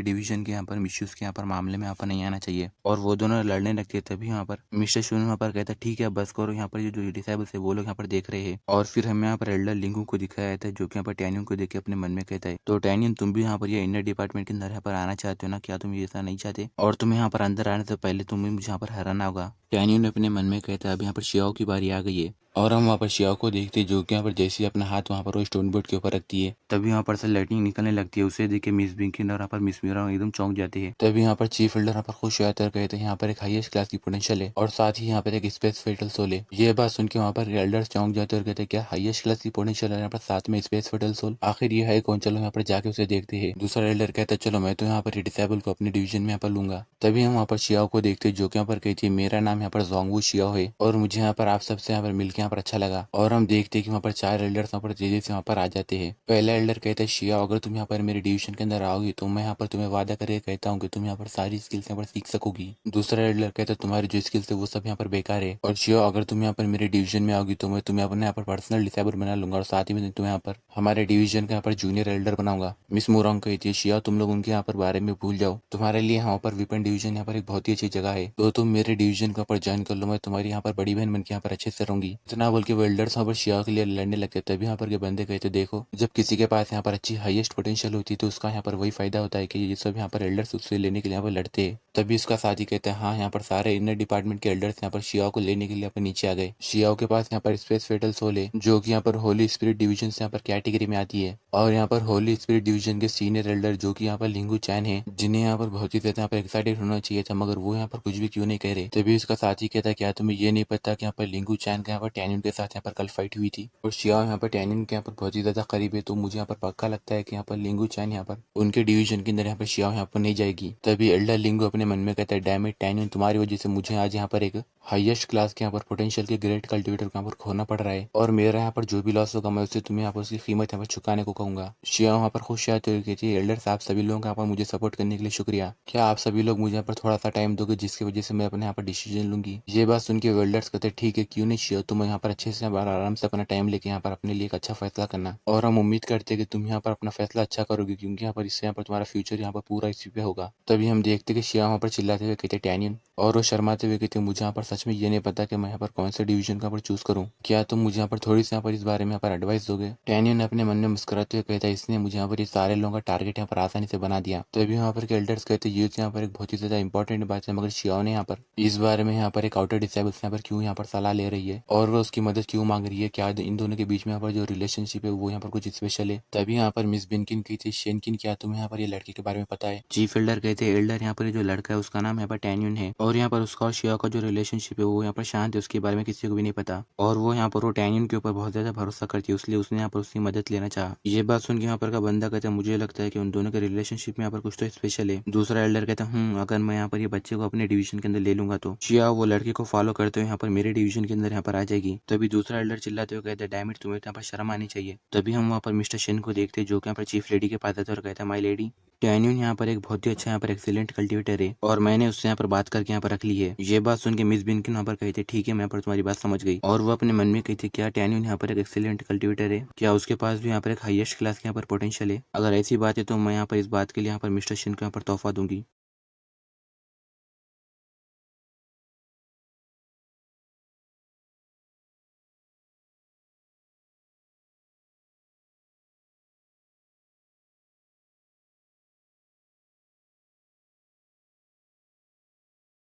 डिवीजन के यहाँ पर मिसयूज के यहाँ पर मामले में यहाँ पर नहीं आना चाहिए। और वो दोनों लड़ने लगते हैं। तभी यहाँ पर मिस्टर शून यहाँ पर कहता है, ठीक है बस करो, यहाँ पर जो डिसेबल्स है वो लोग यहाँ पर देख रहे हैं। और फिर हमें यहाँ पर एल्डर लिंगू को दिखाया जाता है जो कि यहाँ पर टैनियन को देख के अपने मन में कहता है, तो टैनियन तुम भी यहाँ पर ये इनर डिपार्टमेंट के अंदर यहाँ पर आना चाहते हो ना, क्या तुम ये ऐसा नहीं चाहते? और तुम्हें यहाँ पर अंदर आने से पहले तुम्हें मुझे यहाँ पर हराना होगा। टैनियन अपने मन में कहता है, अब यहाँ पर शियाओ की बारी आ गई है। और हम वहाँ पर शियाओ को देखते हैं जो कि यहाँ पर जैसे ही अपना हाथ वहाँ पर वो स्टोन बोर्ड के ऊपर रखती है तभी यहाँ पर से लाइटनिंग निकलने लगती है। उसे देख के मिस बिंकिन और यहाँ पर मिस मीरा एकदम चौंक जाती है। तभी यहाँ पर चीफ एल्डर यहाँ पर खुश होता है, कहते हैं यहाँ पर एक हाईएस्ट क्लास की पोटेंशियल है और साथ ही यहाँ पर एक स्पेस फेटल सोल है। ये बात सुन के वहाँ पर एल्डर्स चौंक जाते हैं और कहते हैं, क्या हाईएस्ट क्लास की पोटेंशियल है यहाँ पर साथ में स्पेस फेटल सोल, आखिर ये है कौन? चलो यहाँ पर जाके उसे देखते हैं। दूसरा एल्डर कहता है, चलो मैं तो यहाँ पर डिसेबल को अपने डिवीजन में यहाँ पर लूंगा। तभी हम वहाँ पर शियाओ को देखते हैं जो कि यहाँ पर कहती है, मेरा नाम यहाँ पर जोंगवू शियाओ है और मुझे यहाँ पर आप सबसे यहाँ पर मिलकर यहाँ पर अच्छा लगा और हम देखते हैं कि वहाँ पर 4 एल्डर्स वहाँ पर तेजी से वहाँ पर आ जाते हैं। पहला एल्डर कहता है शिया अगर तुम यहाँ पर मेरे डिवीजन के अंदर आओगी तो मैं यहाँ पर तुम्हें वादा करके कहता हूँ कि तुम यहाँ पर सारी स्किल्स यहाँ पर सीख सकोगी। दूसरा एल्डर कहता है तुम्हारी जो स्किल्स है वो सब यहाँ पर बेकार है और शिया अगर तुम यहाँ पर मेरे डिवीजन में आओगी तो मैं तुम्हें अपने यहाँ पर पर्सनल डिसाइबर बना लूंगा और साथ ही में तुम्हें यहाँ पर हमारे डिवीजन का यहाँ पर जूनियर एल्डर बनाऊंगा। मिस मोरंग कहती है शिया तुम लोग उनके यहाँ पर बारे में भूल जाओ, तुम्हारे लिए यहाँ पर विपन डिवीजन यहाँ पर एक बहुत ही अच्छी जगह है, तो तुम मेरे डिवीजन के ऊपर ज्वाइन कर लो, मैं तुम्हारी यहाँ पर बड़ी बहन बन के यहाँ पर अच्छे से रहूंगी। इतना बोल के वो एल्डर्स वहाँ पर शिया के लिए लड़ने लगते तभी यहाँ पर के बंदे कहते देखो जब किसी के पास यहाँ पर अच्छी हाईएस्ट पोटेंशियल होती है तो उसका यहाँ पर वही फायदा होता है कि ये सब यहाँ पर एल्डर्स उससे लेने के लिए यहाँ पर लड़ते हैं। तभी उसका साथी कहता है हाँ यहाँ पर सारे इनर डिपार्टमेंट के एल्डर्स यहाँ पर शियाओ को लेने के लिए यहाँ नीचे आ गए। शियाओ के पास यहाँ पर स्पेस फेटल सोल है जो कि यहाँ पर होली स्पिरिट डिवीजन से यहाँ पर कैटेगरी में आती है और यहाँ पर होली स्पिरिट डिवीजन के सीनियर एल्डर जो कि यहाँ पर लिंगू चैन है जिन्हें यहाँ पर बहुत ही ज्यादा यहाँ पर एक्साइटेड होना चाहिए था मगर वो यहाँ पर कुछ भी क्यों नहीं कह रहे। तभी उसका साथी कहता है क्या तुम्हें ये नहीं पता कि यहाँ पर लिंगू चैन का यहाँ पर टैनियन के साथ यहाँ पर कल फाइट हुई थी और शियाओ यहाँ पर टैनियन के यहाँ पर बहुत ही ज्यादा करीब है, तो मुझे यहाँ पर पक्का लगता है कि यहाँ पर लिंगू चैन यहाँ पर उनके डिवीजन के अंदर यहाँ पर शियाओ यहाँ पर नहीं जाएगी। तभी एल्डर लिंगू अपने मन में कहता है डैम इट टैनियन तुम्हारी वजह से मुझे आज यहाँ पर एक हाईएस्ट क्लास के यहाँ पर पोटेंशियल के ग्रेट कल्टिवेटर को यहाँ पर खोना पड़ रहा है और मेरा यहाँ पर जो भी लॉस होगा मैं उससे तुम्हें यहाँ पर उसकी कीमत यहाँ पर चुकाने को कहूंगा। शिया वहाँ पर खुश आते हुए कहती है एल्डर साहब सभी लोगों का यहाँ पर मुझे सपोर्ट करने के लिए शुक्रिया, क्या आप सभी लोग मुझे यहाँ पर थोड़ा सा टाइम दोगे जिसकी वजह से मैं अपने यहाँ पर डिसीजन लूंगी। ये बात सुन के वेल्डर्स कहते ठीक है क्यों नहीं शिया तुम यहाँ पर अच्छे से आराम से अपना टाइम लेके यहाँ पर अपने लिए एक अच्छा फैसला करना और हम उम्मीद करते हैं कि तुम यहाँ पर अपना फैसला अच्छा करोगे क्योंकि यहाँ पर इससे यहाँ पर तुम्हारा फ्यूचर यहाँ पर पूरा इसी पे होगा। तभी हम देखते कि शिया वहाँ पर चिल्लाते हुए कहते टैनियन और वो शर्माते हुए कहते मुझे यहाँ पर सच में ये नहीं पता कि मैं यहाँ पर कौन से डिवीजन का पर चूज करूँ, क्या तुम मुझे यहाँ पर थोड़ी सी यहाँ पर इस बारे में यहाँ पर एडवाइस दोगे। टैनियन अपने मन में मुस्कुराते हुए कहता है इसने मुझे यहाँ पर ये सारे लोगों का टारगेट यहाँ पर आसानी से बना दिया। तो अभी यहाँ पर एल्डर्स कहते ये यहाँ पर एक बहुत ही ज्यादा इंपॉर्टेंट बात है मगर शियाओ ने यहाँ पर इस बारे में यहाँ पर एक आउटर डिसेबल्स यहाँ पर क्यों यहाँ पर सलाह ले रही है और वो उसकी मदद क्यों मांग रही है, क्या इन दोनों के बीच में यहाँ पर जो रिलेशनशिप है वो यहाँ पर कुछ स्पेशल है। तभी यहाँ पर मिस बिनकिन की थी शेनकिन क्या तुम्हें यहाँ पर ये लड़के के बारे में पता है। चीफ एल्डर कहते हैं एल्डर यहाँ पर जो लड़का है उसका नाम यहाँ पर टैन्यून है और यहाँ पर उसका और शिया का जो रिलेशनशिप है वो यहाँ पर शांत है, उसके बारे में किसी को भी नहीं पता और वो यहाँ पर वो टैन्यून के ऊपर बहुत ज्यादा भरोसा करती है इसलिए उसने यहाँ पर उसकी मदद लेना चाहा। ये बात सुन के यहाँ पर का बंदा कहता है मुझे लगता है कि उन दोनों के रिलेशनशिप में यहाँ पर कुछ तो स्पेशल है। दूसरा एल्डर कहता है अगर मैं यहाँ पर ये बच्चे को अपने डिवीजन के अंदर ले लूंगा तो शिया वो लड़के को फॉलो करते हुए यहाँ पर मेरे डिवीजन के अंदर यहाँ पर आ जाएगी। तभी दूसरा एल्डर चिल्लाते हुए कहता है डैम इट तुम्हें यहाँ पर शर्म आनी चाहिए। तभी हम वहाँ पर मिस्टर शेन को देखते हैं जो कि यहाँ पर चीफ लेडी के पास आता है और कहता है माई लेडी टैन्यून यहाँ पर एक बहुत ही अच्छा यहाँ पर एक्सीलेंट कल्टीवेटर है और मैंने उससे यहाँ पर बात करके यहाँ पर रख ली है। ये बात सुन के मिस बिनकिन वहाँ पर कहते ठीक है मैं पर तुम्हारी बात समझ गई और वो अपने मन में कहती क्या टैन्यून यहाँ पर एक एक्सीलेंट कल्टीवेटर है, क्या उसके पास भी यहाँ पर एक हाईएस्ट क्लास के यहाँ पर पोटेंशियल है, अगर ऐसी बात है तो मैं यहाँ पर इस बात के लिए यहाँ पर मिस्टर शेन को यहाँ पर तोहफा दूंगी।